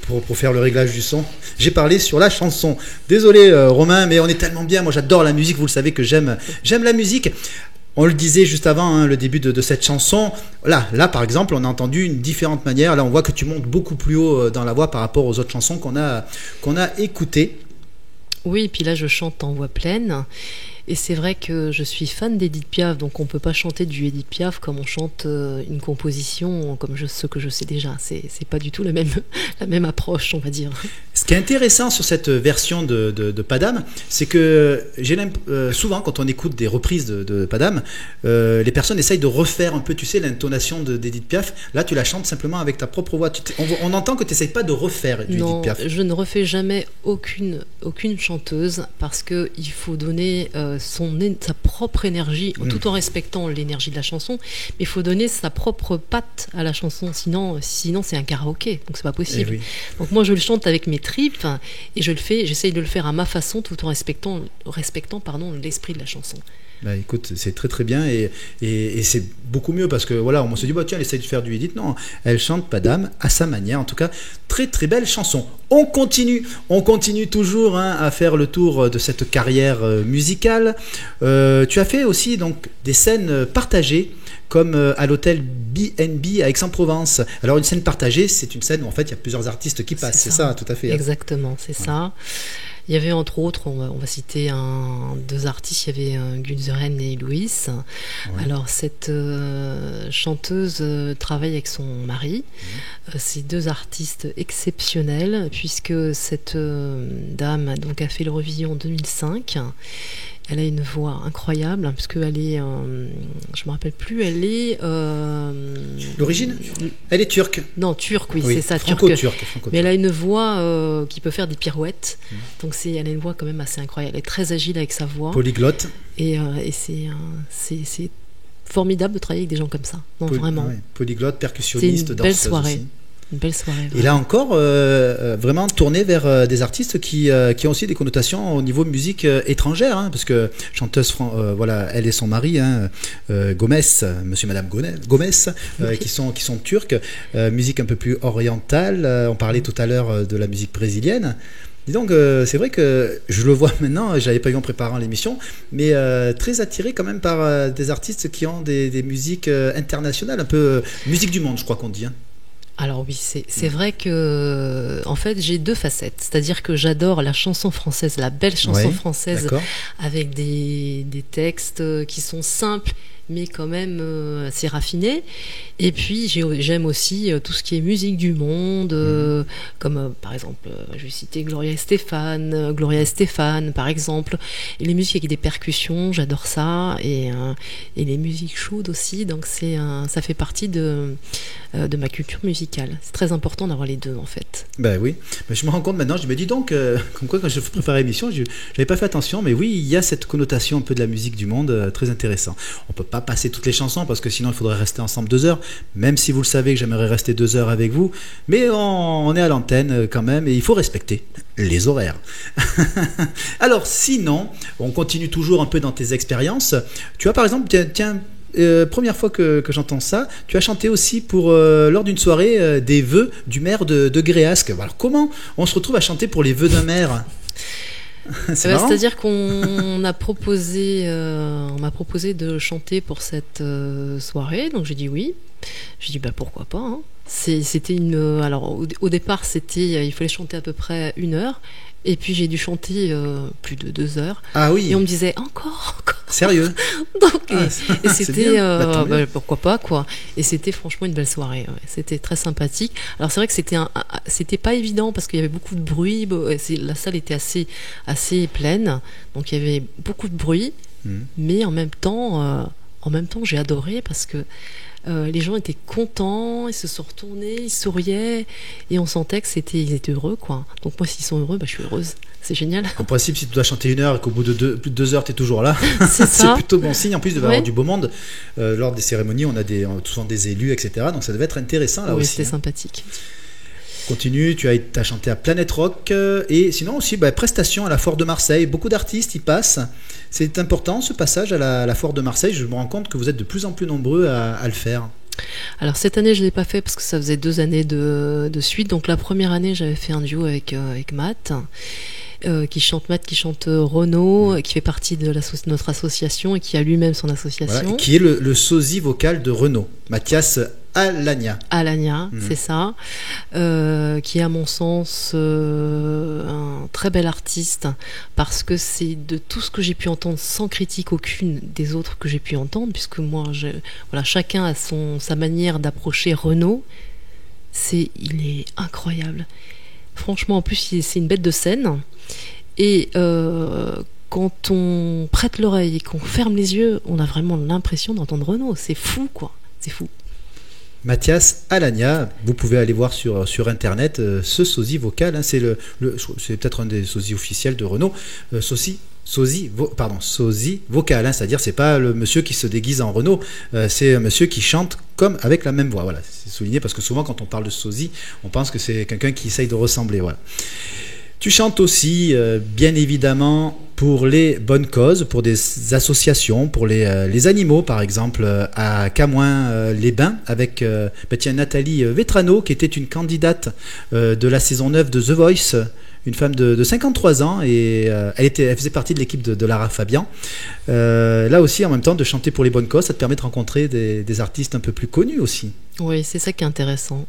pour faire le réglage du son, j'ai parlé sur la chanson. Désolé Romain, mais on est tellement bien. Moi, j'adore la musique. Vous le savez que j'aime la musique. On le disait juste avant, hein, le début de cette chanson. Là, par exemple, on a entendu une différente manière. Là, on voit que tu montes beaucoup plus haut dans la voix par rapport aux autres chansons qu'on a écoutées. Oui, et puis là, je chante en voix pleine. Et c'est vrai que je suis fan d'Edith Piaf, donc on ne peut pas chanter du Edith Piaf comme on chante une composition, comme ce que je sais déjà. C'est pas du tout la même approche, on va dire. Ce qui est intéressant sur cette version de Padam, c'est que souvent, quand on écoute des reprises de Padam, les personnes essayent de refaire un peu, tu sais, l'intonation d'Edith Piaf. Là, tu la chantes simplement avec ta propre voix. On entend que tu n'essayes pas de refaire du Edith Piaf. Non, je ne refais jamais aucune chanteuse parce qu'il faut donner sa propre énergie, tout en respectant l'énergie de la chanson, mais il faut donner sa propre patte à la chanson, sinon c'est un karaoké, donc c'est pas possible. Oui. Donc moi je le chante avec mes tripes et j'essaye de le faire à ma façon tout en respectant l'esprit de la chanson. Bah écoute, c'est très très bien et c'est beaucoup mieux parce que voilà, on se dit tiens, elle essaie de faire du Edith. Non, elle chante Padam à sa manière. En tout cas, très très belle chanson. On continue toujours à faire le tour de cette carrière musicale. Tu as fait aussi donc des scènes partagées comme à l'hôtel B&B à Aix-en-Provence. Alors une scène partagée, c'est une scène où en fait il y a plusieurs artistes qui passent. C'est ça, tout à fait. Exactement, c'est ça. Il y avait entre autres, on va citer deux artistes, il y avait Gunzeren et Louis. Ouais. Alors cette chanteuse travaille avec son mari. C'est deux artistes exceptionnels puisque cette dame donc, a fait l'Eurovision en 2005. Elle a une voix incroyable, puisque elle est, je me rappelle plus, elle est... L'origine ? Elle est turque. Non, turque, oui, c'est ça, franco-turque. Mais elle a une voix qui peut faire des pirouettes, donc elle a une voix quand même assez incroyable. Elle est très agile avec sa voix. Polyglotte. Et c'est formidable de travailler avec des gens comme ça, non, vraiment. Ouais. Polyglotte, percussionniste, danseuse. C'est une belle soirée. Aussi. Une belle soirée. Et là encore, vraiment tourné vers des artistes qui ont aussi des connotations au niveau musique étrangère, hein, parce que chanteuse, voilà, elle et son mari, Gomez, monsieur, madame Gomez, qui sont turcs, musique un peu plus orientale. On parlait tout à l'heure de la musique brésilienne. Dis donc, c'est vrai que je le vois maintenant, j'avais pas eu en préparant l'émission, mais très attiré quand même par des artistes qui ont des musiques internationales, un peu musique du monde, je crois qu'on dit. Hein. Alors oui, c'est vrai que en fait j'ai deux facettes, c'est-à-dire que j'adore la chanson française, la belle chanson française, avec des textes qui sont simples mais quand même assez raffinés. Et puis j'aime aussi tout ce qui est musique du monde, comme par exemple, je vais citer Gloria Estefan par exemple, et les musiques avec des percussions, j'adore ça, et les musiques chaudes aussi, donc ça fait partie de ma culture musicale. C'est très important d'avoir les deux en fait. Ben oui, mais je me rends compte maintenant, je me dis donc, comme quoi quand je préparais l'émission, je n'avais pas fait attention, mais oui, il y a cette connotation un peu de la musique du monde, très intéressant. On peut pas passer toutes les chansons parce que sinon il faudrait rester ensemble 2 heures, même si vous le savez que j'aimerais rester 2 heures avec vous, mais on est à l'antenne quand même et il faut respecter les horaires. Alors sinon, on continue toujours un peu dans tes expériences. Tu as par exemple, tiens, première fois que j'entends ça, tu as chanté aussi lors d'une soirée des vœux du maire de Gréasque. Alors comment on se retrouve à chanter pour les vœux d'un maire ? C'est-à-dire qu'on m'a proposé de chanter pour cette soirée, donc j'ai dit oui. J'ai dit pourquoi pas. Hein. C'était alors au départ il fallait chanter à peu près 1 heure. Et puis j'ai dû chanter plus de 2 heures. Ah oui. Et on me disait encore. Sérieux. Donc, et c'était pourquoi pas quoi. Et c'était franchement une belle soirée. Ouais. C'était très sympathique. Alors c'est vrai que c'était pas évident parce qu'il y avait beaucoup de bruit. La salle était assez pleine, donc il y avait beaucoup de bruit. Mais en même temps j'ai adoré parce que les gens étaient contents, ils se sont retournés, ils souriaient et on sentait que ils étaient heureux quoi. Donc moi s'ils sont heureux, je suis heureuse. C'est génial. En principe, si tu dois chanter 1 heure et qu'au bout de plus de 2 heures tu es toujours là, c'est plutôt bon signe. En plus, il devait y avoir du beau monde. Lors des cérémonies, on a souvent des élus, etc. Donc ça devait être intéressant là aussi. Oui, c'était sympathique. Continue, tu as chanté à Planète Rock et sinon aussi prestations à la Foire de Marseille. Beaucoup d'artistes y passent. C'est important ce passage à la Foire de Marseille. Je me rends compte que vous êtes de plus en plus nombreux à le faire. Alors cette année je ne l'ai pas fait parce que ça faisait 2 années de suite. Donc la première année j'avais fait un duo avec Matt. Qui chante Renaud, qui fait partie de notre association et qui a lui-même son association. Voilà, qui est le sosie vocal de Renaud, Mathias Alagna. C'est ça. Qui est à mon sens un très bel artiste parce que c'est de tout ce que j'ai pu entendre sans critique aucune des autres que j'ai pu entendre, puisque moi, chacun a sa manière d'approcher Renaud. Il est incroyable. Franchement, en plus, c'est une bête de scène. Et quand on prête l'oreille et qu'on ferme les yeux, on a vraiment l'impression d'entendre Renaud. C'est fou, quoi. C'est fou. Mathias Alagna, vous pouvez aller voir sur internet ce sosie vocal. Hein, c'est peut-être un des sosies officiels de Renaud. Sosie vocal, hein, c'est-à-dire c'est pas le monsieur qui se déguise en Renaud, c'est un monsieur qui chante comme avec la même voix. Voilà, c'est souligné parce que souvent quand on parle de sosie, on pense que c'est quelqu'un qui essaye de ressembler. Voilà. Tu chantes aussi, bien évidemment, pour les bonnes causes, pour des associations, pour les animaux, par exemple, à Camoins-les-Bains, avec Nathalie Vetrano, qui était une candidate de la saison 9 de The Voice, une femme de 53 ans, et elle faisait partie de l'équipe de Lara Fabian. Là aussi, en même temps, de chanter pour les bonnes causes, ça te permet de rencontrer des artistes un peu plus connus aussi. Oui, c'est ça qui est intéressant.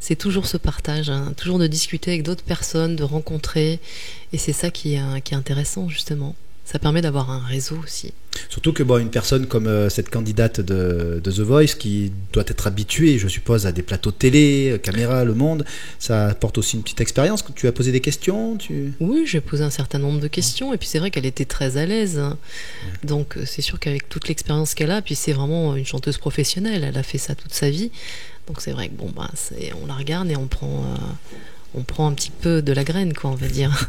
C'est toujours ce partage, hein, toujours de discuter avec d'autres personnes, de rencontrer, et c'est ça qui est intéressant, justement. Ça permet d'avoir un réseau aussi. Surtout que une personne comme cette candidate de The Voice qui doit être habituée, je suppose, à des plateaux de télé, caméra, Le Monde, ça apporte aussi une petite expérience. Tu as posé des questions Oui, j'ai posé un certain nombre de questions et puis c'est vrai qu'elle était très à l'aise. Donc c'est sûr qu'avec toute l'expérience qu'elle a, puis c'est vraiment une chanteuse professionnelle, elle a fait ça toute sa vie. Donc c'est vrai que on la regarde et on prend un petit peu de la graine, quoi, on va dire.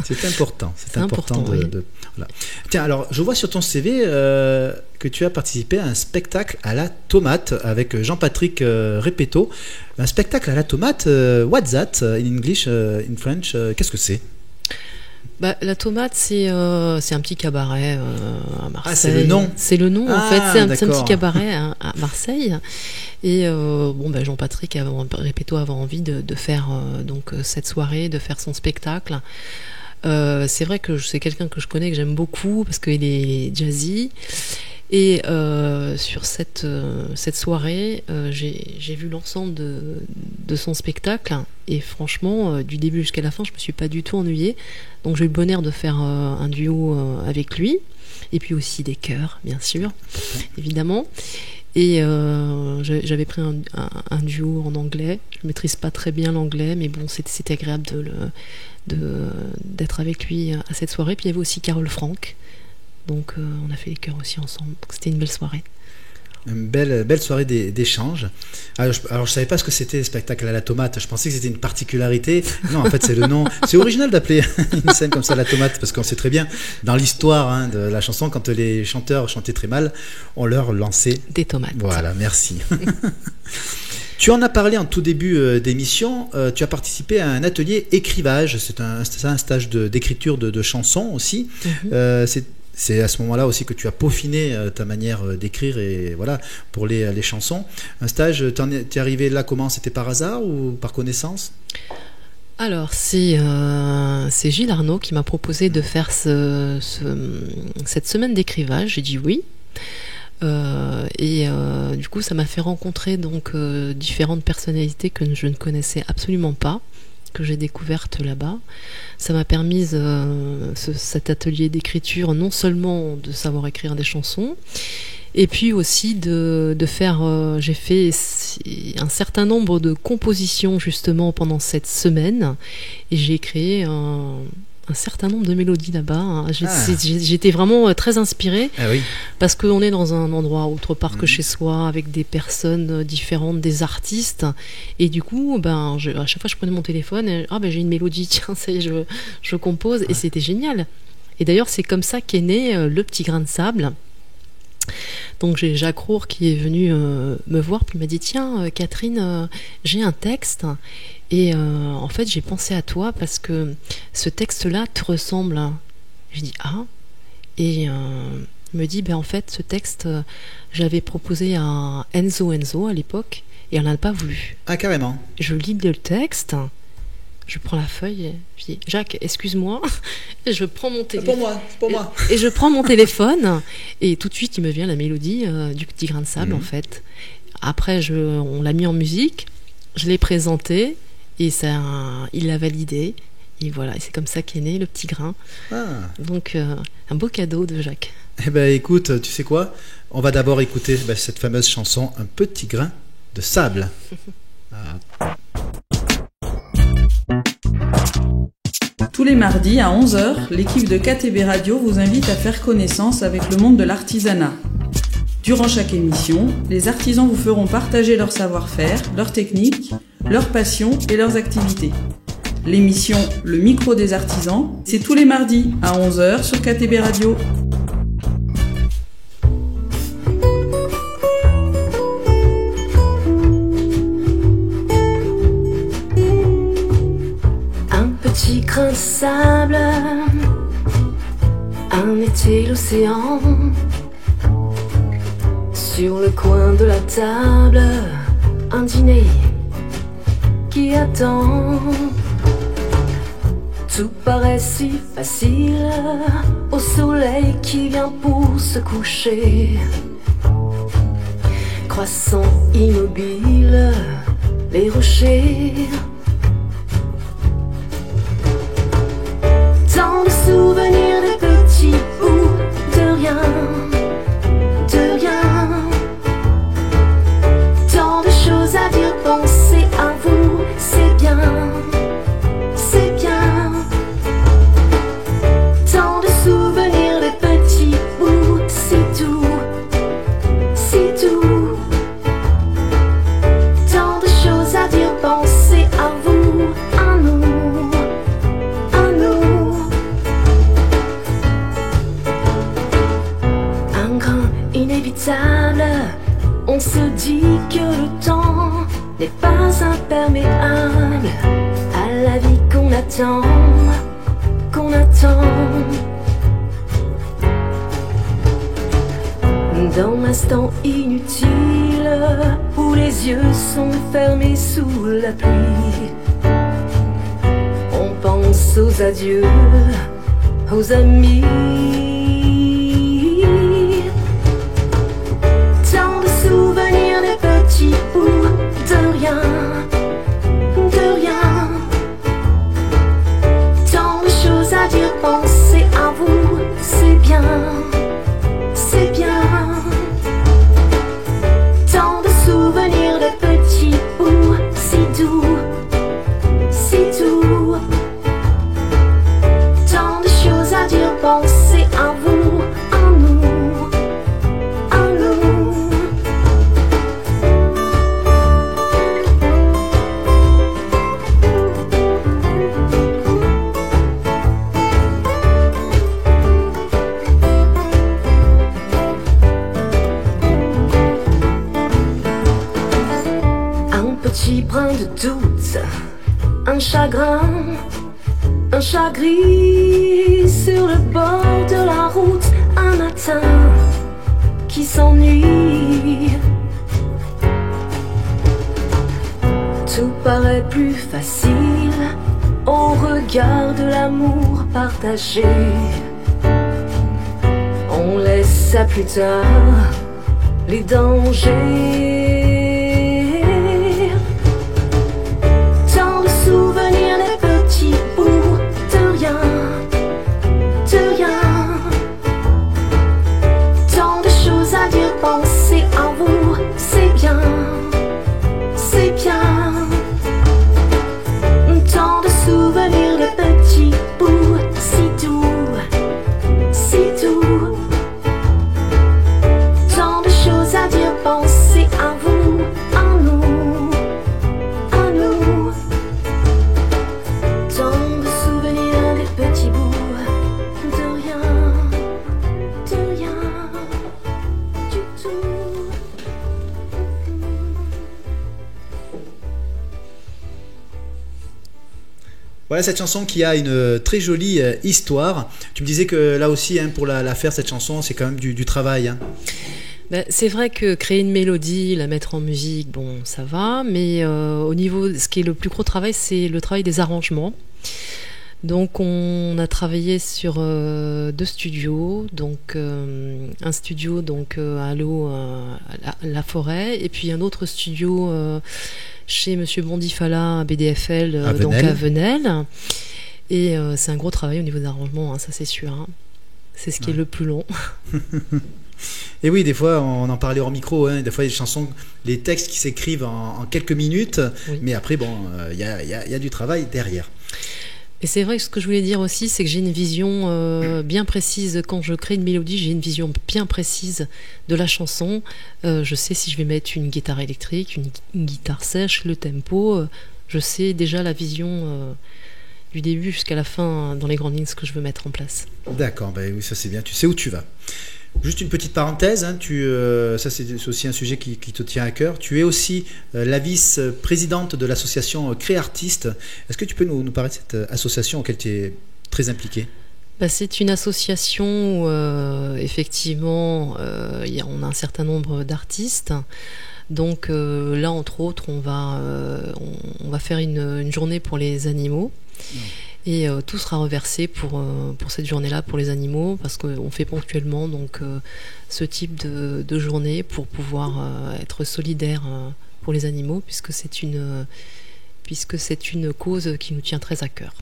C'est important. C'est important oui. Voilà. Tiens, alors, je vois sur ton CV que tu as participé à un spectacle à la tomate avec Jean-Patrick Repetto. Un spectacle à la tomate, what's that in English, in French, qu'est-ce que c'est ? La tomate, c'est un petit cabaret à Marseille. Ah, c'est le nom. C'est le nom, en fait. C'est un petit cabaret à Marseille. Et Jean-Patrick Repetto avait envie de faire cette soirée, de faire son spectacle. C'est vrai que c'est quelqu'un que je connais, que j'aime beaucoup, parce qu'il est jazzy. Et sur cette soirée, j'ai vu l'ensemble de son spectacle et franchement, du début jusqu'à la fin, je me suis pas du tout ennuyée. Donc j'ai eu le bonheur de faire un duo avec lui et puis aussi des chœurs, bien sûr, évidemment. Et j'avais pris un duo en anglais. Je maîtrise pas très bien l'anglais, mais bon, c'était agréable d'être avec lui à cette soirée. Puis il y avait aussi Carole Franck. Donc on a fait les chœurs aussi ensemble. Donc c'était une belle soirée. Une belle soirée d'échange. Alors je savais pas ce que c'était le spectacle à la tomate. Je pensais que c'était une particularité. Non, en fait c'est le nom. C'est original d'appeler une scène comme ça la tomate, parce qu'on sait très bien dans l'histoire de la chanson, quand les chanteurs chantaient très mal, on leur lançait des tomates. Voilà, merci. Tu en as parlé en tout début d'émission, tu as participé à un atelier écrivage, c'est un stage d'écriture de chansons aussi. Mm-hmm. C'est à ce moment-là aussi que tu as peaufiné ta manière d'écrire et voilà pour les chansons. Un stage, t'es arrivé là comment ? C'était par hasard ou par connaissance ? Alors c'est Gilles Arnaud qui m'a proposé de faire cette semaine d'écrivage. J'ai dit oui. Du coup ça m'a fait rencontrer donc différentes personnalités que je ne connaissais absolument pas, que j'ai découverte là-bas. Ça m'a permis cet atelier d'écriture, non seulement de savoir écrire des chansons, et puis aussi de faire j'ai fait un certain nombre de compositions justement pendant cette semaine, et j'ai créé un certain nombre de mélodies là-bas. J'étais vraiment très inspirée, parce qu'on est dans un endroit autre part que chez soi, avec des personnes différentes, des artistes, et du coup à chaque fois je prenais mon téléphone et j'ai une mélodie, tiens, ça y est, je compose, et c'était génial. Et d'ailleurs c'est comme ça qu'est né Le Petit Grain de Sable, Donc j'ai Jacques Roure qui est venu me voir, puis il m'a dit tiens Catherine, j'ai un texte et en fait j'ai pensé à toi parce que ce texte-là te ressemble. Je dis ah, et il me dit en fait ce texte j'avais proposé à Enzo à l'époque et elle n'a pas voulu. Ah carrément. Je lis le texte. Je prends la feuille et je dis Jacques, excuse-moi, et je prends mon téléphone. C'est pour moi. Et je prends mon téléphone et tout de suite il me vient la mélodie du Petit Grain de Sable en fait. Après on l'a mis en musique, je l'ai présenté et il l'a validé et voilà, et c'est comme ça qu'est né le Petit Grain. Ah. Donc un beau cadeau de Jacques. Eh ben écoute, tu sais quoi ? On va d'abord écouter cette fameuse chanson Un Petit Grain de Sable. Tous les mardis à 11h, l'équipe de KTB Radio vous invite à faire connaissance avec le monde de l'artisanat. Durant chaque émission, les artisans vous feront partager leur savoir-faire, leurs techniques, leurs passions et leurs activités. L'émission Le Micro des Artisans, c'est tous les mardis à 11h sur KTB Radio. Petit grain de sable, un été l'océan, sur le coin de la table, un dîner qui attend. Tout paraît si facile au soleil qui vient pour se coucher. Croissant immobile, les rochers. Tant de souvenirs, de petits bouts de rien, de rien. Tant de choses à dire, penser à vous, c'est bien, c'est bien. Tant de souvenirs, de petits bouts, c'est tout, c'est tout. Tant de choses à dire, penser à vous, à nous. On se dit que le temps n'est pas imperméable à la vie qu'on attend, qu'on attend. Dans l'instant inutile où les yeux sont fermés sous la pluie, on pense aux adieux, aux amis. Souvenirs des petits bouts de rien, de rien. Tant de choses à dire, penser à vous, c'est bien, c'est bien. Tant de souvenirs de petits bouts, si doux, si doux. Tant de choses à dire, penser à vous, à nous. Petit brin de doute, un chagrin gris sur le bord de la route, un matin qui s'ennuie. Tout paraît plus facile au regard de l'amour partagé. On laisse à plus tard les dangers. Souvenirs des petits bouts de rien, de rien. Tant de choses à dire, penser à vous, c'est bien, c'est bien. Tant de souvenirs de petits bouts, si doux, si doux. Tant de choses à dire, penser à vous. Voilà cette chanson qui a une très jolie histoire. Tu me disais que là aussi, pour la faire, cette chanson, c'est quand même du travail. Ben, c'est vrai que créer une mélodie, la mettre en musique, bon, ça va, mais au niveau, ce qui est le plus gros travail, c'est le travail des arrangements. Donc on a travaillé sur 2 studios, donc un studio à l'eau à la forêt, et puis un autre studio chez Monsieur Bondifala à BDFL, donc à Venelle. Et c'est un gros travail au niveau des arrangements, ça c'est sûr. C'est ce qui est le plus long. Et oui, des fois, on en parlait hors micro, des fois, les chansons, les textes qui s'écrivent en quelques minutes, oui. Mais après, bon, y a du travail derrière. Et c'est vrai que ce que je voulais dire aussi, c'est que j'ai une vision bien précise. Quand je crée une mélodie, j'ai une vision bien précise de la chanson. Je sais si je vais mettre une guitare électrique, une guitare sèche, le tempo. Je sais déjà la vision du début jusqu'à la fin, dans les grandes lignes, ce que je veux mettre en place. D'accord, oui, ça c'est bien. Tu sais où tu vas. Juste une petite parenthèse, ça c'est aussi un sujet qui te tient à cœur. Tu es aussi la vice-présidente de l'association Créartistes. Est-ce que tu peux nous parler de cette association auquel tu es très impliquée ? C'est une association où effectivement on a un certain nombre d'artistes. Donc là, entre autres, on va faire une journée pour les animaux. Et tout sera reversé pour cette journée-là, pour les animaux, parce qu'on fait ponctuellement donc, ce type de journée pour pouvoir être solidaire pour les animaux, puisque c'est une cause qui nous tient très à cœur.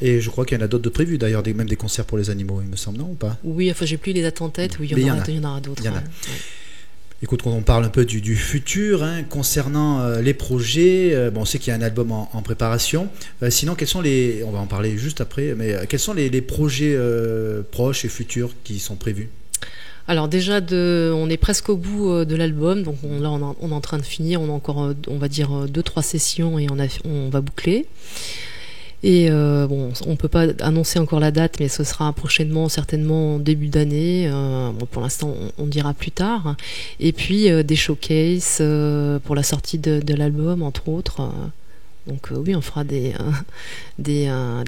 Et je crois qu'il y en a d'autres de prévus, d'ailleurs, même des concerts pour les animaux, il me semble, non ou pas ? Oui, j'ai plus les dates en tête, oui, il y en aura d'autres. Écoute, on parle un peu du futur concernant les projets. On sait qu'il y a un album en préparation. Sinon, on va en parler juste après, mais quels sont les projets proches et futurs qui sont prévus ? Alors déjà, on est presque au bout de l'album, donc on est en train de finir. On a encore, on va dire, 2-3 sessions et on va boucler. Et on peut pas annoncer encore la date, mais ce sera prochainement, certainement en début d'année. Pour l'instant, on dira plus tard. Et puis des showcases pour la sortie de l'album, entre autres. Donc oui, on fera de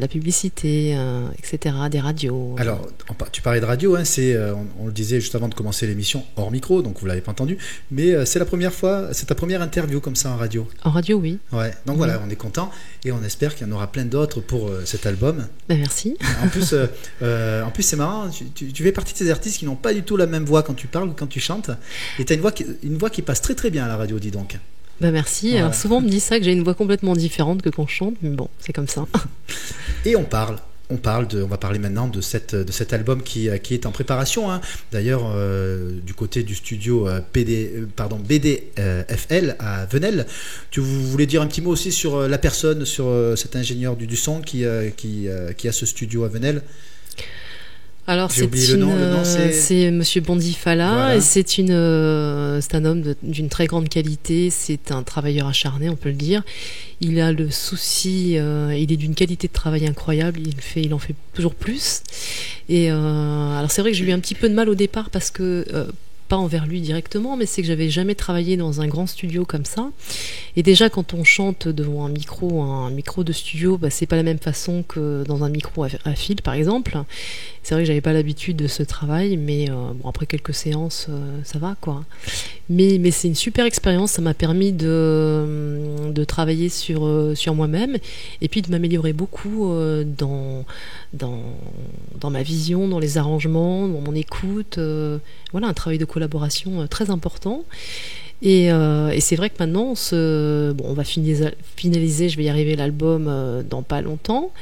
la publicité, etc., des radios. Alors, tu parlais de radio, on le disait juste avant de commencer l'émission hors micro, donc vous l'avez pas entendu, mais c'est ta première interview comme ça en radio. En radio, oui. Ouais. Donc voilà, on est content et on espère qu'il y en aura plein d'autres pour cet album. Merci. En plus, c'est marrant, tu fais partie de ces artistes qui n'ont pas du tout la même voix quand tu parles ou quand tu chantes, et tu as une voix qui passe très très bien à la radio, dis donc. Merci. Ouais. Alors souvent on me dit ça, que j'ai une voix complètement différente que quand je chante, mais bon, c'est comme ça. Et on va parler maintenant de cet album qui est en préparation. D'ailleurs, du côté du studio BDFL à Venelle. Tu voulais dire un petit mot aussi sur la personne, sur cet ingénieur du son qui a ce studio à Venelle. Alors c'est Monsieur Bondifala, voilà. Et c'est un homme d'une très grande qualité, c'est un travailleur acharné, on peut le dire. Il a le souci, il est d'une qualité de travail incroyable, il en fait toujours plus. Et alors c'est vrai que j'ai eu un petit peu de mal au départ parce que pas envers lui directement, mais c'est que j'avais jamais travaillé dans un grand studio comme ça. Et déjà, quand on chante devant un micro de studio, c'est pas la même façon que dans un micro à fil, par exemple. C'est vrai que j'avais pas l'habitude de ce travail, mais après quelques séances, ça va, quoi. Mais c'est une super expérience, ça m'a permis de travailler sur moi-même, et puis de m'améliorer beaucoup dans ma vision, dans les arrangements, dans mon écoute. Voilà, un travail de collaboration très important. Et c'est vrai que maintenant, on va finaliser, je vais y arriver, l'album dans pas longtemps.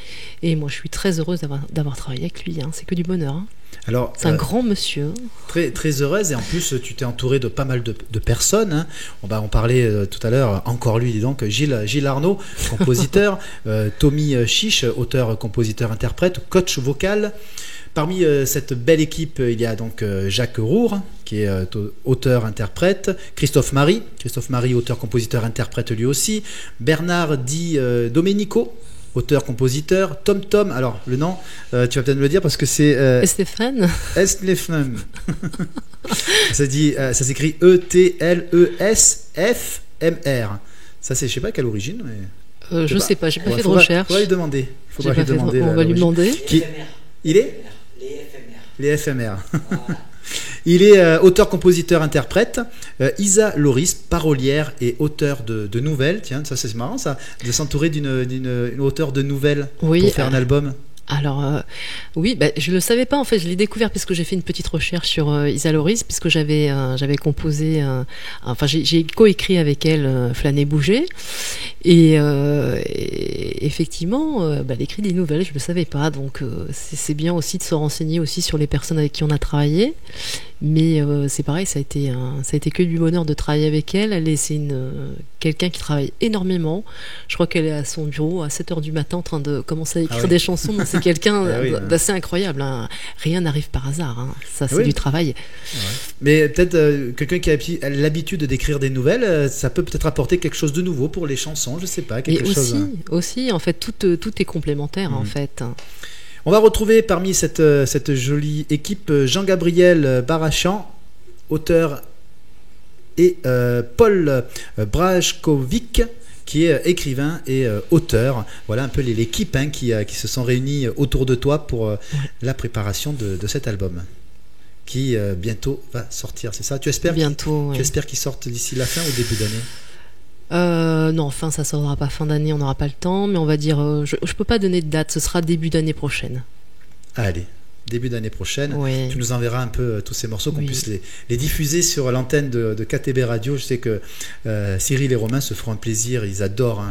Et moi, je suis très heureuse d'avoir travaillé avec lui. C'est que du bonheur. Alors, c'est un grand monsieur. Très, très heureuse. Et en plus, tu t'es entourée de pas mal de personnes. On parlait tout à l'heure, encore lui, dis donc, Gilles Arnaud, compositeur, Tommy Chiche, auteur, compositeur, interprète, coach vocal. Parmi cette belle équipe, il y a donc Jacques Roure, qui est auteur-interprète, Christophe Marie, auteur-compositeur-interprète lui aussi, Bernard Di Domenico, auteur-compositeur, Tom, alors le nom, tu vas peut-être me le dire parce que c'est... Stéphane. Ça s'écrit E-T-L-E-S-F-M-R. Ça c'est, je sais pas quelle origine, mais... Je sais pas, j'ai pas fait de Faudra recherche. lui demander. Faudra lui demander. On va lui demander. Il est les FMR. Il est auteur-compositeur-interprète, Isa Loris, parolière et auteur de nouvelles. Tiens, ça c'est marrant ça, de s'entourer d'une auteure de nouvelles pour faire un album. Alors oui, je le savais pas en fait, je l'ai découvert parce que j'ai fait une petite recherche sur Isa Loris, puisque j'avais composé, j'ai coécrit avec elle Flâner Bouger, et effectivement, elle écrit des nouvelles, je le savais pas, donc c'est bien aussi de se renseigner aussi sur les personnes avec qui on a travaillé. Mais c'est pareil, ça a été que du bonheur de travailler avec elle. C'est quelqu'un qui travaille énormément. Je crois qu'elle est à son bureau à 7h du matin en train de commencer à écrire des chansons. Donc c'est quelqu'un d'assez incroyable. Hein. Rien n'arrive par hasard. Hein. Ça, c'est du travail. Ouais. Mais peut-être quelqu'un qui a l'habitude d'écrire des nouvelles, ça peut peut-être apporter quelque chose de nouveau pour les chansons. Je sais pas. Quelque chose. Aussi, en fait, tout est complémentaire en fait. On va retrouver parmi cette jolie équipe Jean-Gabriel Barachan, auteur, et Paul Brajkovic, qui est écrivain et auteur. Voilà un peu l'équipe qui se sont réunis autour de toi pour la préparation de cet album, qui bientôt va sortir. C'est ça? Tu espères bientôt, tu espères qu'il sorte d'ici la fin ou début d'année? Non, ça sortira pas fin d'année, on n'aura pas le temps, mais on va dire, je peux pas donner de date, ce sera début d'année prochaine. Allez, début d'année prochaine, tu nous enverras un peu tous ces morceaux, qu'on puisse les diffuser sur l'antenne de KTB Radio. Je sais que Cyril et Romain se feront un plaisir, ils adorent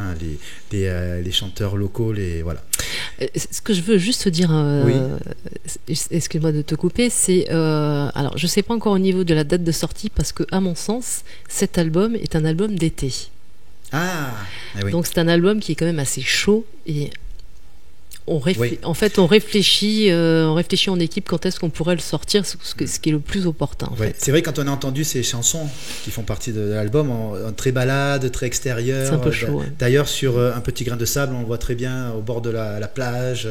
les chanteurs locaux, voilà. Ce que je veux juste dire, excuse-moi de te couper, c'est alors je sais pas encore au niveau de la date de sortie, parce que à mon sens, cet album est un album d'été. Donc c'est un album qui est quand même assez chaud, et en fait on réfléchit en équipe quand est-ce qu'on pourrait le sortir, ce qui est le plus opportun en fait. C'est vrai, quand on a entendu ces chansons qui font partie de l'album, très balade, très extérieur, c'est un peu chaud. D'ailleurs sur Un petit grain de sable, on le voit très bien au bord de la plage,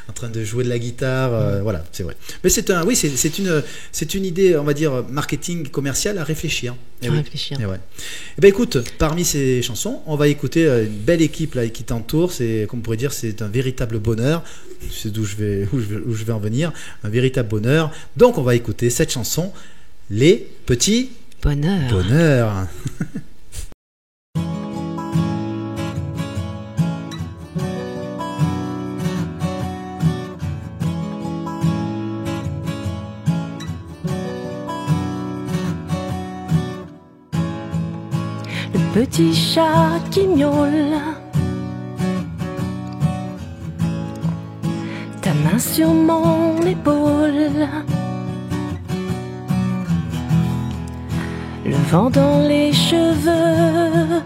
en train de jouer de la guitare, voilà, c'est vrai. Mais c'est une idée, on va dire, marketing commercial à réfléchir. Réfléchir. Et écoute, parmi ces chansons, on va écouter une belle équipe là qui t'entoure. C'est, comme on pourrait dire, c'est un véritable bonheur. C'est d'où je vais en venir. Un véritable bonheur. Donc on va écouter cette chanson, Les petits bonheurs. Petit chat qui miaule, ta main sur mon épaule, le vent dans les cheveux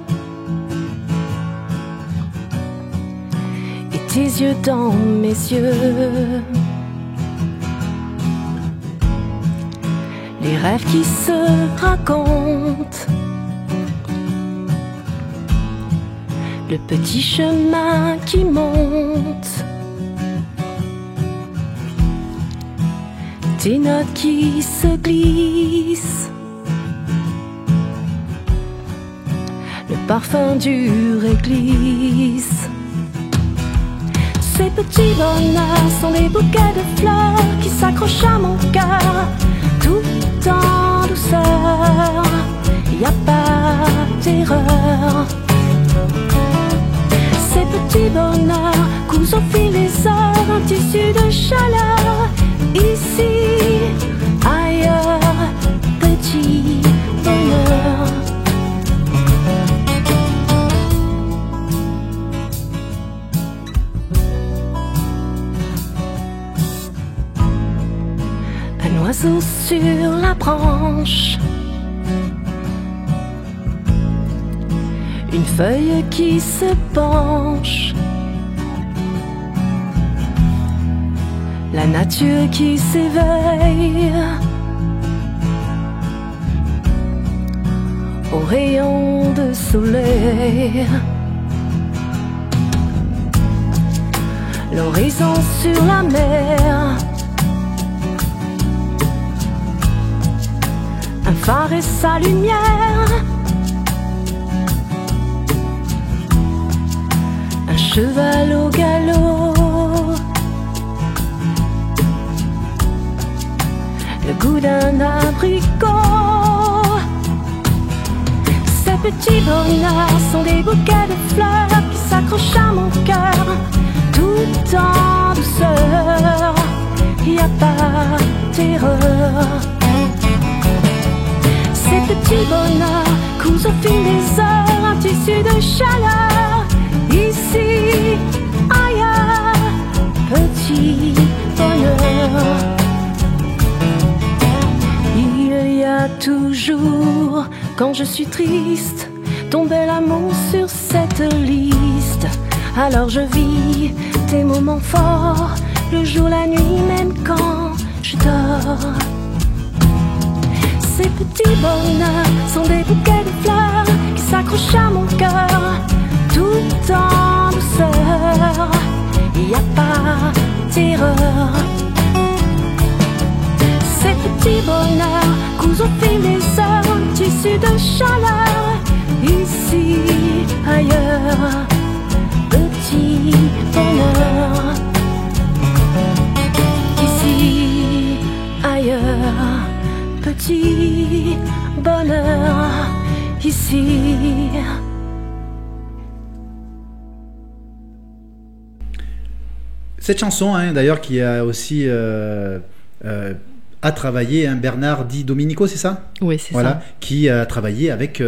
et tes yeux dans mes yeux, les rêves qui se racontent, le petit chemin qui monte, tes notes qui se glissent, le parfum du réglisse. Ces petits bonheurs sont des bouquets de fleurs qui s'accrochent à mon cœur, tout en douceur, y a pas d'erreur. Ces petits bonheurs cousent au fil des heures, un tissu de chaleur, ici, ailleurs, petit bonheur. Un oiseau sur la branche, une feuille qui se penche, la nature qui s'éveille au rayon de soleil, l'horizon sur la mer, un phare et sa lumière, cheval au galop. Le goût d'un abricot. Ces petits bonheurs sont des bouquets de fleurs qui s'accrochent à mon cœur tout en douceur. Y a pas d'erreur. Ces petits bonheurs cousent au fil des heures, un tissu de chaleur. Ici, ailleurs, petit bonheur. Il y a toujours, quand je suis triste, tomber l'amour sur cette liste. Alors je vis des moments forts, le jour, la nuit, même quand je dors. Ces petits bonheurs sont des bouquets de fleurs qui s'accrochent à mon cœur tout en douceur. Y a pas d'erreur. Ces petits bonheurs cousent au fil des heures, tissus de chaleur. Ici, ailleurs, petit bonheur. Ici, ailleurs, petit bonheur. Ici. Cette chanson, hein, d'ailleurs, qui a aussi a travaillé, hein, Bernard Di Domenico, c'est ça? Oui, c'est voilà, ça. Qui a travaillé avec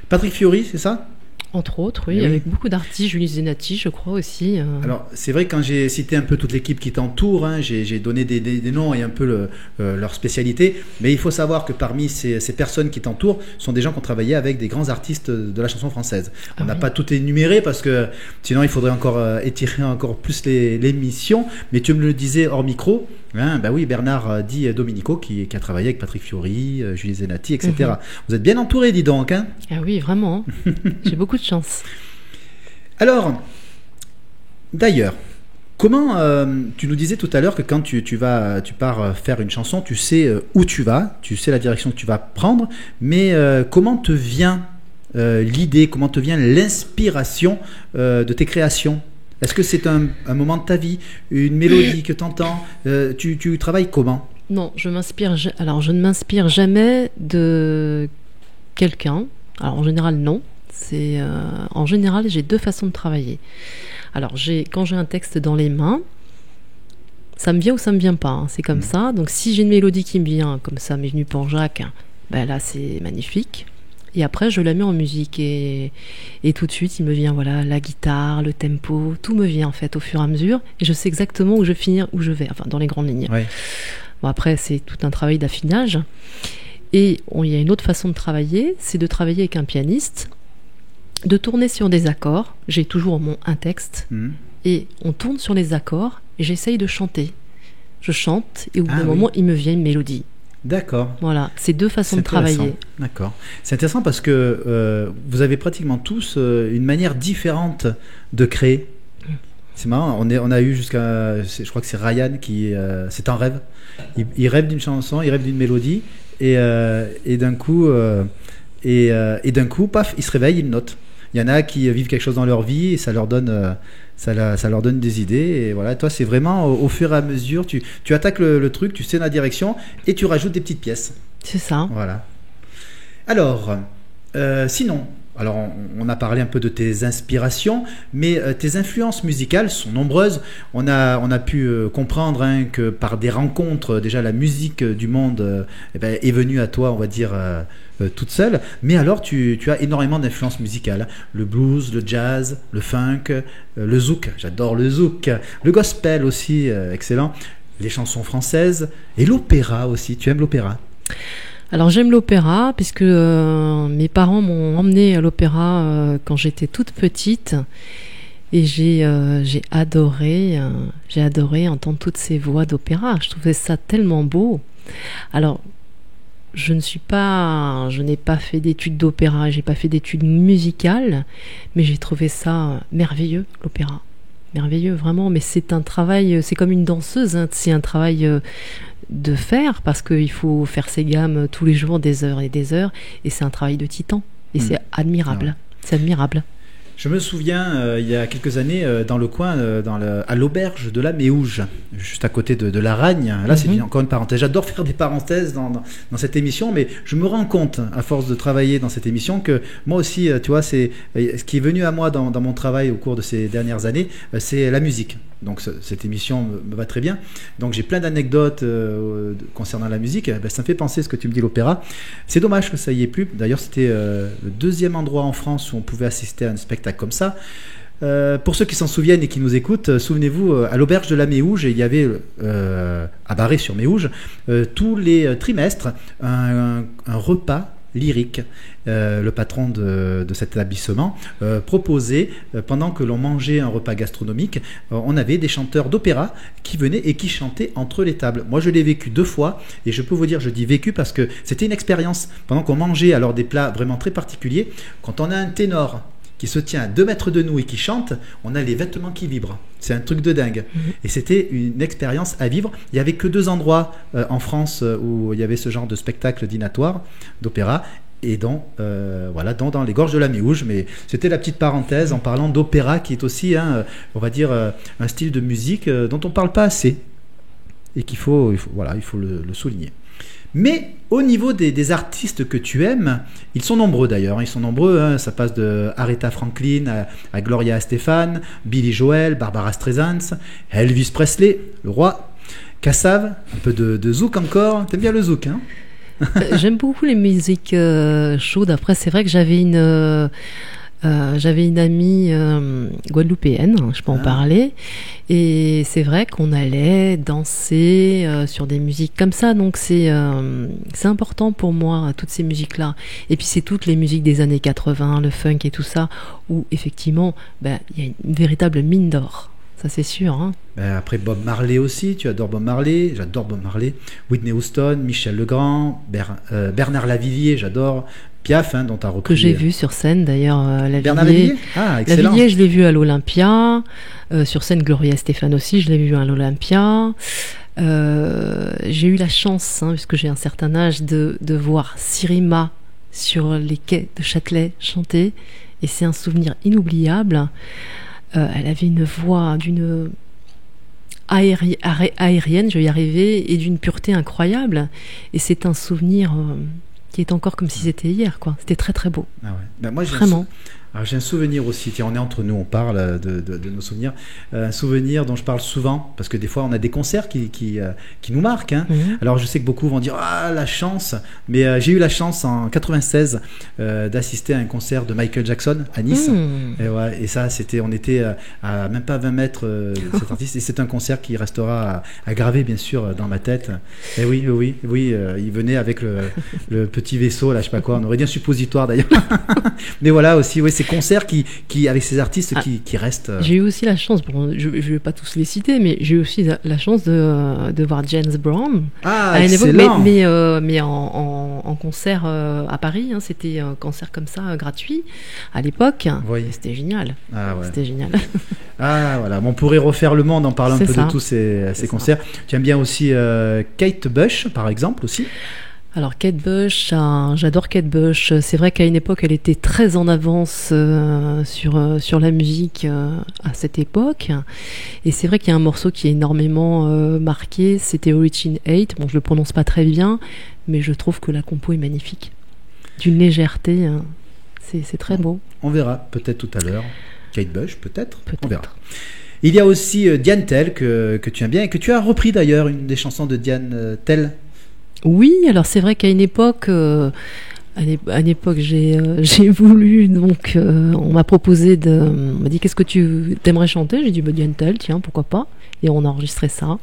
Patrick Fiori, c'est ça? Entre autres, oui, Oui. avec beaucoup d'artistes, Julie Zenati, je crois aussi. Alors, c'est vrai que quand j'ai cité un peu toute l'équipe qui t'entoure, hein, j'ai donné des noms et un peu leur spécialité, mais il faut savoir que parmi ces personnes qui t'entourent sont des gens qui ont travaillé avec des grands artistes de la chanson française. On n'a pas tout énuméré parce que sinon il faudrait encore étirer encore plus l'émission, mais tu me le disais hors micro, hein, bah oui, Bernard Di Domenico qui a travaillé avec Patrick Fiori, Julie Zenati, etc. Vous êtes bien entourés, dis donc, hein? Ah oui, vraiment. J'ai beaucoup de chance. Alors, d'ailleurs, comment tu nous disais tout à l'heure que quand tu pars faire une chanson, tu sais où tu vas, tu sais la direction que tu vas prendre, mais comment te vient l'idée, comment te vient l'inspiration de tes créations? Est-ce que c'est un moment de ta vie, une mélodie que tu entends? Tu travailles comment? Non, je ne m'inspire jamais de quelqu'un. Alors en général, non. En général, j'ai deux façons de travailler. Alors, quand j'ai un texte dans les mains, ça me vient ou ça me vient pas, hein, c'est comme ça. Donc, si j'ai une mélodie qui me vient, comme ça m'est venu pour Jacques, ben là, c'est magnifique. Et après, je la mets en musique et tout de suite, il me vient, voilà, la guitare, le tempo, tout me vient en fait au fur et à mesure. Et je sais exactement où je vais finir, où je vais, enfin, dans les grandes lignes. Ouais. Bon, après, c'est tout un travail d'affinage. Et il y a une autre façon de travailler, c'est de travailler avec un pianiste, de tourner sur des accords. J'ai toujours un texte et on tourne sur les accords et j'essaye de chanter. Je chante et au bout d'un moment, il me vient une mélodie. D'accord. Voilà, c'est deux façons de travailler. D'accord. C'est intéressant parce que vous avez pratiquement tous une manière différente de créer. C'est marrant, on a eu je crois que c'est Ryan qui... c'est un rêve. Il rêve d'une chanson, il rêve d'une mélodie et d'un coup, paf, il se réveille, il note. Il y en a qui vivent quelque chose dans leur vie et ça leur donne des idées. Et voilà, toi, c'est vraiment au fur et à mesure, tu attaques le truc, tu sais la direction et tu rajoutes des petites pièces. C'est ça. Voilà. Alors, sinon, alors on a parlé un peu de tes inspirations, mais tes influences musicales sont nombreuses. On a pu comprendre, hein, que par des rencontres, déjà la musique du monde est venue à toi, on va dire, toute seule. Mais alors tu as énormément d'influences musicales. Le blues, le jazz, le funk, le zouk, j'adore le zouk, le gospel aussi, excellent, les chansons françaises et l'opéra aussi. Tu aimes l'opéra? Alors j'aime l'opéra puisque mes parents m'ont emmenée à l'opéra quand j'étais toute petite et j'ai adoré entendre toutes ces voix d'opéra. Je trouvais ça tellement beau. Alors je n'ai pas fait d'études d'opéra, j'ai pas fait d'études musicales, mais j'ai trouvé ça merveilleux, l'opéra. Merveilleux, vraiment. Mais c'est un travail, c'est comme une danseuse, hein, c'est un travail de faire parce qu'il faut faire ses gammes tous les jours, des heures et c'est un travail de titan. Et c'est admirable. Ouais. C'est admirable. Je me souviens, il y a quelques années, dans le coin, à l'auberge de la Méouge, juste à côté de la Ragne. Là, c'est encore une parenthèse. J'adore faire des parenthèses dans cette émission, mais je me rends compte, à force de travailler dans cette émission, que moi aussi, tu vois, c'est ce qui est venu à moi dans mon travail au cours de ces dernières années, c'est la musique. Donc cette émission me va très bien. Donc j'ai plein d'anecdotes concernant la musique. Ça me fait penser ce que tu me dis, l'opéra. C'est dommage que ça y ait plus. D'ailleurs, c'était le deuxième endroit en France où on pouvait assister à un spectacle comme ça. Pour ceux qui s'en souviennent et qui nous écoutent, souvenez-vous, à l'auberge de la Méouge, il y avait à Barré-sur-Méouge tous les trimestres un repas lyrique. Le patron de cet établissement proposait, pendant que l'on mangeait un repas gastronomique, on avait des chanteurs d'opéra qui venaient et qui chantaient entre les tables. Moi, je l'ai vécu 2 fois, et je peux vous dire, je dis vécu parce que c'était une expérience. Pendant qu'on mangeait alors des plats vraiment très particuliers, quand on a un ténor qui se tient à 2 mètres de nous et qui chante, on a les vêtements qui vibrent. C'est un truc de dingue. Et c'était une expérience à vivre. Il n'y avait que 2 endroits en France où il y avait ce genre de spectacle dînatoire, d'opéra, et dans les gorges de la Méouge. Mais c'était la petite parenthèse en parlant d'opéra, qui est aussi, on va dire, un style de musique dont on ne parle pas assez, et qu'il faut le souligner. Mais au niveau des artistes que tu aimes, ils sont nombreux d'ailleurs, ils sont nombreux, ça passe de Aretha Franklin à Gloria Estefan, Billy Joel, Barbara Streisand, Elvis Presley, le roi, Kassav, un peu de zouk encore. T'aimes bien le zouk, hein? J'aime beaucoup les musiques chaudes. Après, c'est vrai que j'avais une amie guadeloupéenne, je peux en parler, et c'est vrai qu'on allait danser sur des musiques comme ça, donc c'est important pour moi, toutes ces musiques-là. Et puis c'est toutes les musiques des années 80, le funk et tout ça, où effectivement, il y a une véritable mine d'or. Ça, c'est sûr. Hein. Après Bob Marley aussi, tu adores Bob Marley, j'adore Bob Marley. Whitney Houston, Michel Legrand, Bernard Lavillier, j'adore. Piaf, dont tu as repris. Que j'ai vu sur scène d'ailleurs. Bernard Lavillier. Ah, excellent. Lavillier, je l'ai vu à l'Olympia. Sur scène, Gloria Estefan aussi, je l'ai vu à l'Olympia. J'ai eu la chance, puisque j'ai un certain âge, de voir Sirima sur les quais de Châtelet chanter. Et c'est un souvenir inoubliable. Elle avait une voix d'une aérienne, je vais y arriver, et d'une pureté incroyable. Et c'est un souvenir qui est encore comme si c'était hier, quoi. C'était très très beau. Ah ouais. Moi, vraiment. Alors, j'ai un souvenir aussi, tiens, on est entre nous, on parle de nos souvenirs. Un souvenir dont je parle souvent, parce que des fois on a des concerts qui nous marquent. Alors je sais que beaucoup vont dire « Ah, la chance !» Mais j'ai eu la chance en 96 d'assister à un concert de Michael Jackson à Nice. Et ça, on était à même pas 20 mètres de cet artiste. Et c'est un concert qui restera à graver, bien sûr, dans ma tête. Et oui, il venait avec le petit vaisseau, là, je sais pas quoi. On aurait dit un suppositoire d'ailleurs. Mais voilà aussi, oui, ces concerts qui avec ces artistes qui restent. J'ai eu aussi la chance, je ne vais pas tous les citer, mais j'ai eu aussi la chance de voir James Brown à une époque, mais en concert à Paris. C'était un concert comme ça, gratuit à l'époque. Oui. C'était génial. Ah, ouais. C'était génial. Ah voilà, on pourrait refaire le monde en parlant un peu de tous ces concerts. Tu aimes bien aussi Kate Bush, par exemple, aussi? Alors Kate Bush, j'adore Kate Bush. C'est vrai qu'à une époque, elle était très en avance sur la musique à cette époque. Et c'est vrai qu'il y a un morceau qui est énormément marqué, c'était Origin 8. Bon, je le prononce pas très bien, mais je trouve que la compo est magnifique. D'une légèreté, c'est très beau. On verra peut-être tout à l'heure. Kate Bush, peut-être. On verra. Il y a aussi Diane Tell que tu aimes bien et que tu as repris d'ailleurs, une des chansons de Diane Tell. Oui, alors c'est vrai qu'à une époque, j'ai voulu, donc on m'a proposé on m'a dit qu'est-ce que tu aimerais chanter? J'ai dit Diane Tell, tiens, pourquoi pas? Et on a enregistré ça.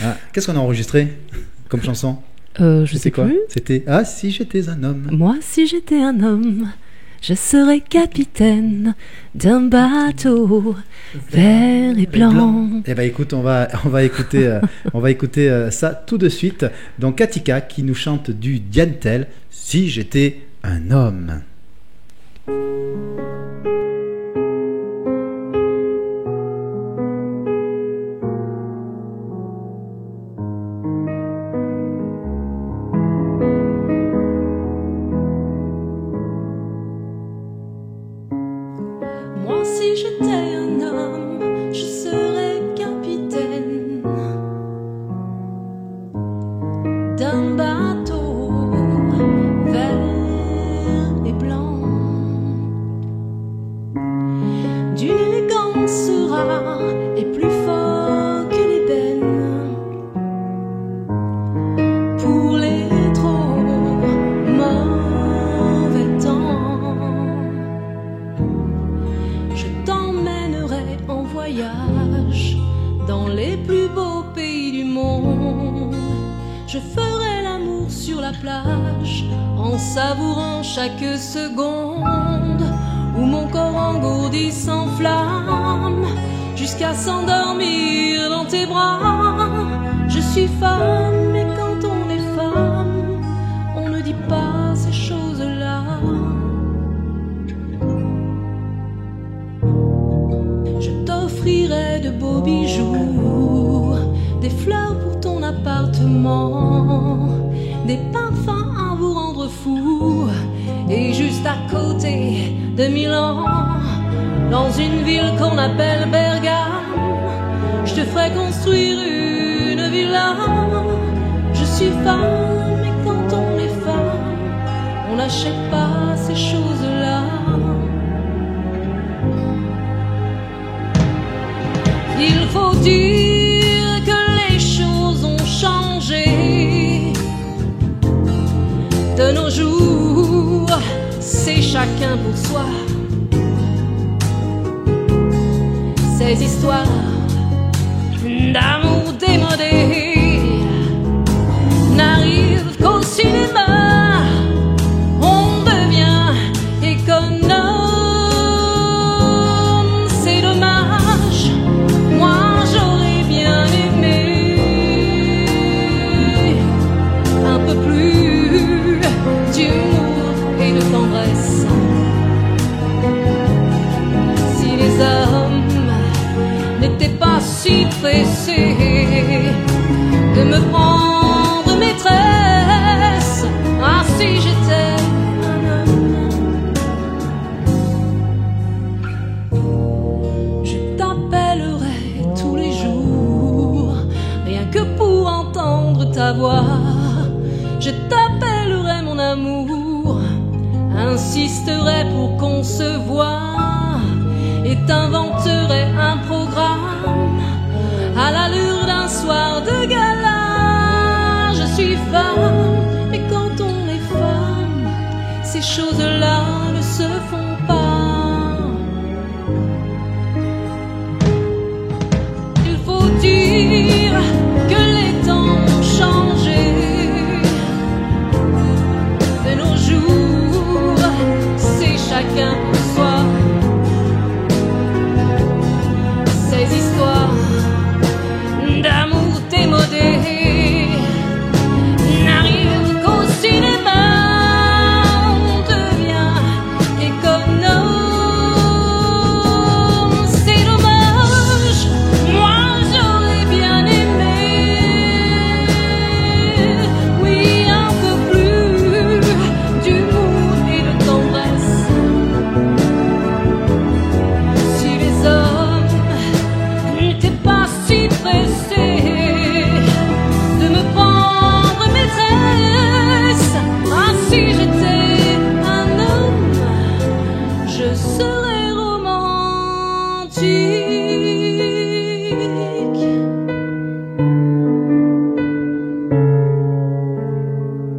Ah, qu'est-ce qu'on a enregistré comme chanson? Je sais quoi? Plus. C'était Ah, si j'étais un homme. Moi, si j'étais un homme, je serais capitaine d'un bateau vert et blanc. Eh ben écoute, on va écouter ça tout de suite. Donc Katika qui nous chante du Diane Tell, Si j'étais un homme. Moi, je ferai l'amour sur la plage en savourant chaque seconde où mon corps engourdi s'enflamme jusqu'à s'endormir dans tes bras. Je suis femme, et quand on est femme, on ne dit pas ces choses-là. Je t'offrirai de beaux bijoux, des fleurs pour ton appartement, des parfums à vous rendre fou. Et juste à côté de Milan, dans une ville qu'on appelle Bergame, je te ferai construire une villa. Je suis femme, et quand on est femme, on n'achète pas ces choses-là. Il faut dire que les choses ont changé. De nos jours, c'est chacun pour soi. Ces histoires d'amour démodé n'arrivent qu'au cinéma. On devient économe, c'est dommage. Moi j'aurais bien aimé un peu plus d'humour et de tendresse. Si les hommes n'étaient pas si pressés de me prendre maîtresse, ah si j'étais un homme, je t'appellerais tous les jours, rien que pour entendre ta voix. Je t'appellerais mon amour, insisterais pour qu'on se voie, et t'inventerais un programme à l'allure d'un soir de gala. Je suis femme, et quand on est femme, ces choses-là ne se font pas. Il faut dire que les temps ont changé. De nos jours, c'est chacun pour soi. Ces histoires d'amour démodé n'arrivent qu'au cinéma. On devient économe, c'est dommage. Moi j'aurais bien aimé, oui, un peu plus d'humour et de tendresse. Si les hommes n'étaient pas si pressés de me prendre maîtresse, ah si j'étais un homme, je serais romantique.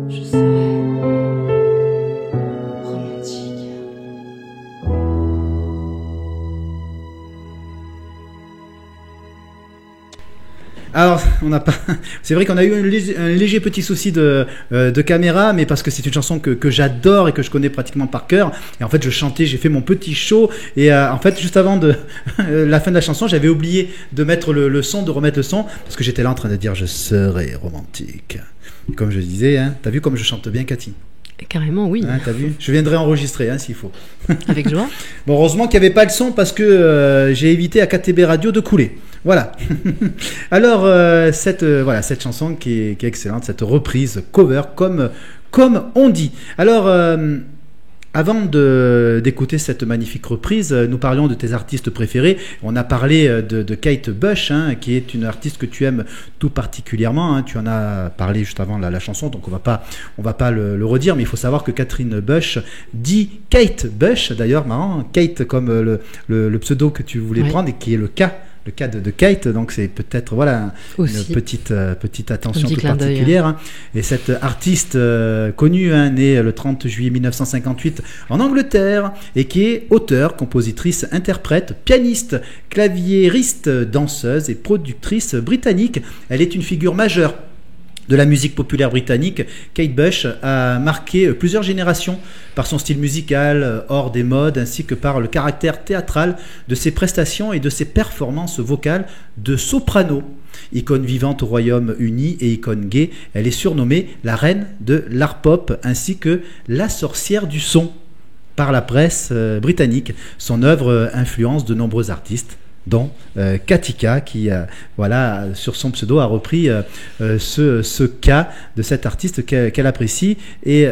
Je serais romantique. Alors, on n'a pas. C'est vrai qu'on a eu un léger petit souci de caméra, mais parce que c'est une chanson que j'adore et que je connais pratiquement par cœur. Et en fait, je chantais, j'ai fait mon petit show. Et en fait, juste avant la fin de la chanson, j'avais oublié de mettre le son, de remettre le son, parce que j'étais là en train de dire je serai romantique. Comme je disais, hein, t'as vu comme je chante bien, Cathy? Carrément, oui. Hein, t'as vu? Je viendrai enregistrer s'il faut. Avec joie. Bon, heureusement qu'il n'y avait pas le son parce que j'ai évité à KTB Radio de couler. Voilà. Alors, cette chanson qui est excellente, cette reprise cover, comme on dit. Alors, avant d'écouter cette magnifique reprise, nous parlions de tes artistes préférés. On a parlé de Kate Bush, hein, qui est une artiste que tu aimes tout particulièrement. Hein. Tu en as parlé juste avant la chanson, donc on va pas le redire, mais il faut savoir que Catherine Bush dit Kate Bush, d'ailleurs, marrant, Kate comme le pseudo que tu voulais prendre et qui est le cas de Kate, donc c'est peut-être une petite attention toute particulière. Hein. Et cette artiste connue, née le 30 juillet 1958 en Angleterre, et qui est auteure, compositrice, interprète, pianiste, claviériste, danseuse et productrice britannique. Elle est une figure majeure de la musique populaire britannique, Kate Bush a marqué plusieurs générations par son style musical hors des modes ainsi que par le caractère théâtral de ses prestations et de ses performances vocales de soprano. Icône vivante au Royaume-Uni et icône gay, elle est surnommée la reine de l'art pop ainsi que la sorcière du son par la presse britannique. Son œuvre influence de nombreux artistes, dont Katika qui voilà, sur son pseudo a repris ce cas de cet artiste qu'elle apprécie et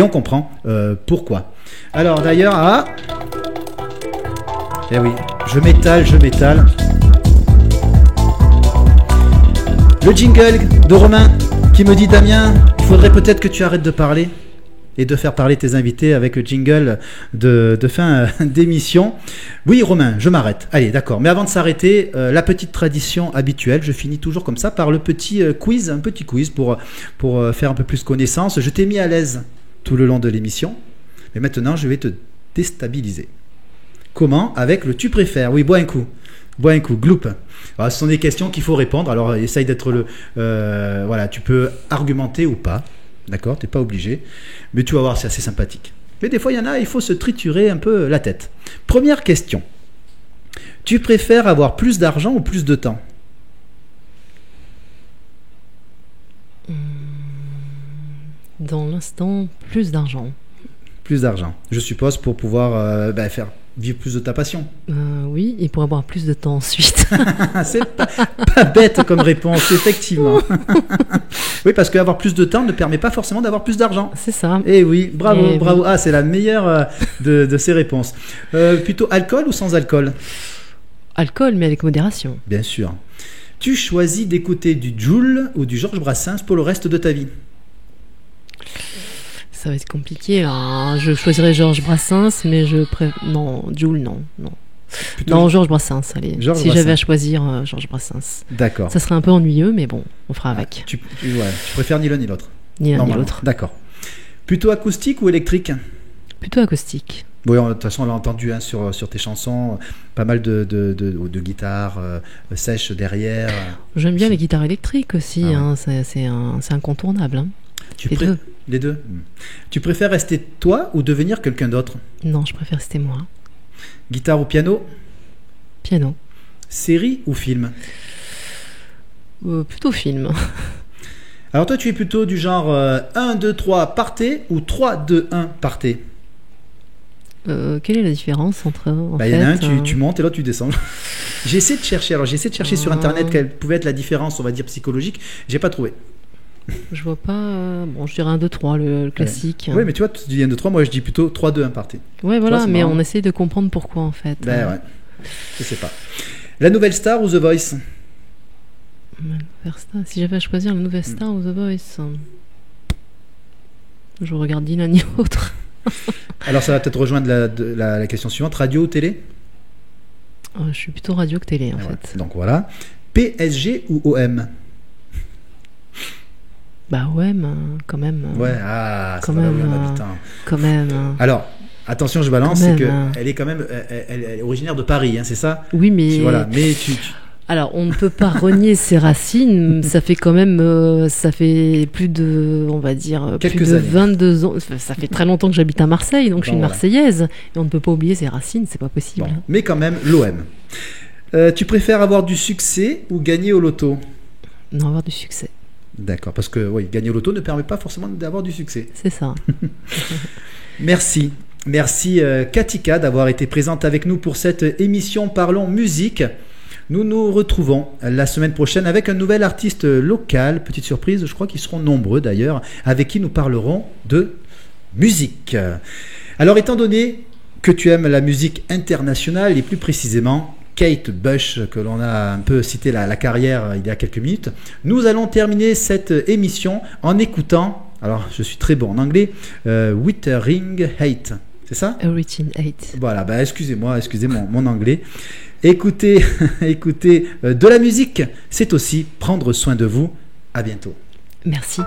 on comprend pourquoi. Alors d'ailleurs, eh oui, je m'étale. Le jingle de Romain qui me dit: Damien, il faudrait peut-être que tu arrêtes de parler et de faire parler tes invités avec le jingle de fin d'émission. Oui, Romain, je m'arrête. Allez, d'accord. Mais avant de s'arrêter, la petite tradition habituelle, je finis toujours comme ça par le petit quiz, un petit quiz pour faire un peu plus connaissance. Je t'ai mis à l'aise tout le long de l'émission, mais maintenant je vais te déstabiliser. Comment? Avec le tu préfères. Oui, bois un coup, gloup. Alors, ce sont des questions qu'il faut répondre. Alors, essaye d'être voilà, tu peux argumenter ou pas. D'accord, t'es pas obligé, mais tu vas voir, c'est assez sympathique. Mais des fois, il y en a, il faut se triturer un peu la tête. Première question. Tu préfères avoir plus d'argent ou plus de temps? Dans l'instant, plus d'argent. Plus d'argent, je suppose, pour pouvoir faire vivre plus de ta passion. Oui, et pour avoir plus de temps ensuite. C'est pas bête comme réponse, effectivement. Oui, parce qu'avoir plus de temps ne permet pas forcément d'avoir plus d'argent. C'est ça. Et oui, bravo. Oui. Ah, c'est la meilleure de ces réponses. Plutôt alcool ou sans alcool? Alcool, mais avec modération. Bien sûr. Tu choisis d'écouter du Jul ou du Georges Brassens pour le reste de ta vie? Ça va être compliqué là. Je choisirais Georges Brassens, mais non, Jul, non. Non, Georges Brassens, allez. Si j'avais à choisir Georges Brassens. D'accord. Ça serait un peu ennuyeux, mais bon, on fera avec. Tu préfères ni l'un ni l'autre? Ni l'un ni l'autre. D'accord. Plutôt acoustique ou électrique? Plutôt acoustique. Oui, de toute façon, on l'a entendu sur tes chansons, pas mal de guitares sèches derrière. J'aime bien les guitares électriques aussi, c'est incontournable. Hein. Les deux. Tu préfères rester toi ou devenir quelqu'un d'autre? Non, je préfère rester moi. Guitare ou piano? Piano. Série ou film? Plutôt film. Alors toi, tu es plutôt du genre 1, 2, 3, partez ou 3, 2, 1, partez? Quelle est la différence entre il y en a un, tu montes et l'autre tu descends. J'ai essayé de chercher sur internet quelle pouvait être la différence, on va dire psychologique. J'ai pas trouvé. Je vois pas. Bon, je dirais 1, 2, 3, le classique. Oui, mais tu vois, tu dis 1, 2, 3, moi je dis plutôt 3, 2, 1, partez. Ouais, voilà, vois, mais marrant. on essaie de comprendre pourquoi en fait. Ouais, je sais pas. La Nouvelle Star ou The Voice? Si j'avais à choisir la Nouvelle Star ou The Voice, je regarde ni l'un ni l'autre. Alors ça va peut-être rejoindre la question suivante. Radio ou télé? Je suis plutôt radio que télé en fait. Donc voilà. PSG ou OM? Bah OM, quand même. Ouais, c'est quand même quand même. Alors, attention, je balance, c'est qu'elle est quand même elle est originaire de Paris, hein, c'est ça? Oui, mais... Voilà, mais Alors, on ne peut pas renier ses racines. Ça fait quand même, ça fait plus de, on va dire, quelques plus de années. 22 ans. Ça fait très longtemps que j'habite à Marseille, donc je suis une Marseillaise. Et on ne peut pas oublier ses racines, c'est pas possible. Bon, mais quand même, l'OM. Tu préfères avoir du succès ou gagner au loto? Non, avoir du succès. D'accord, parce que oui, gagner au loto ne permet pas forcément d'avoir du succès. C'est ça. Merci Katika d'avoir été présente avec nous pour cette émission Parlons Musique. Nous nous retrouvons la semaine prochaine avec un nouvel artiste local. Petite surprise, je crois qu'ils seront nombreux d'ailleurs, avec qui nous parlerons de musique. Alors, étant donné que tu aimes la musique internationale et plus précisément Kate Bush, que l'on a un peu cité la carrière il y a quelques minutes, nous allons terminer cette émission en écoutant, alors je suis très bon en anglais, Wuthering Heights, c'est ça? Everything Heights. Voilà, excusez mon anglais. Écoutez de la musique, c'est aussi prendre soin de vous. À bientôt. Merci.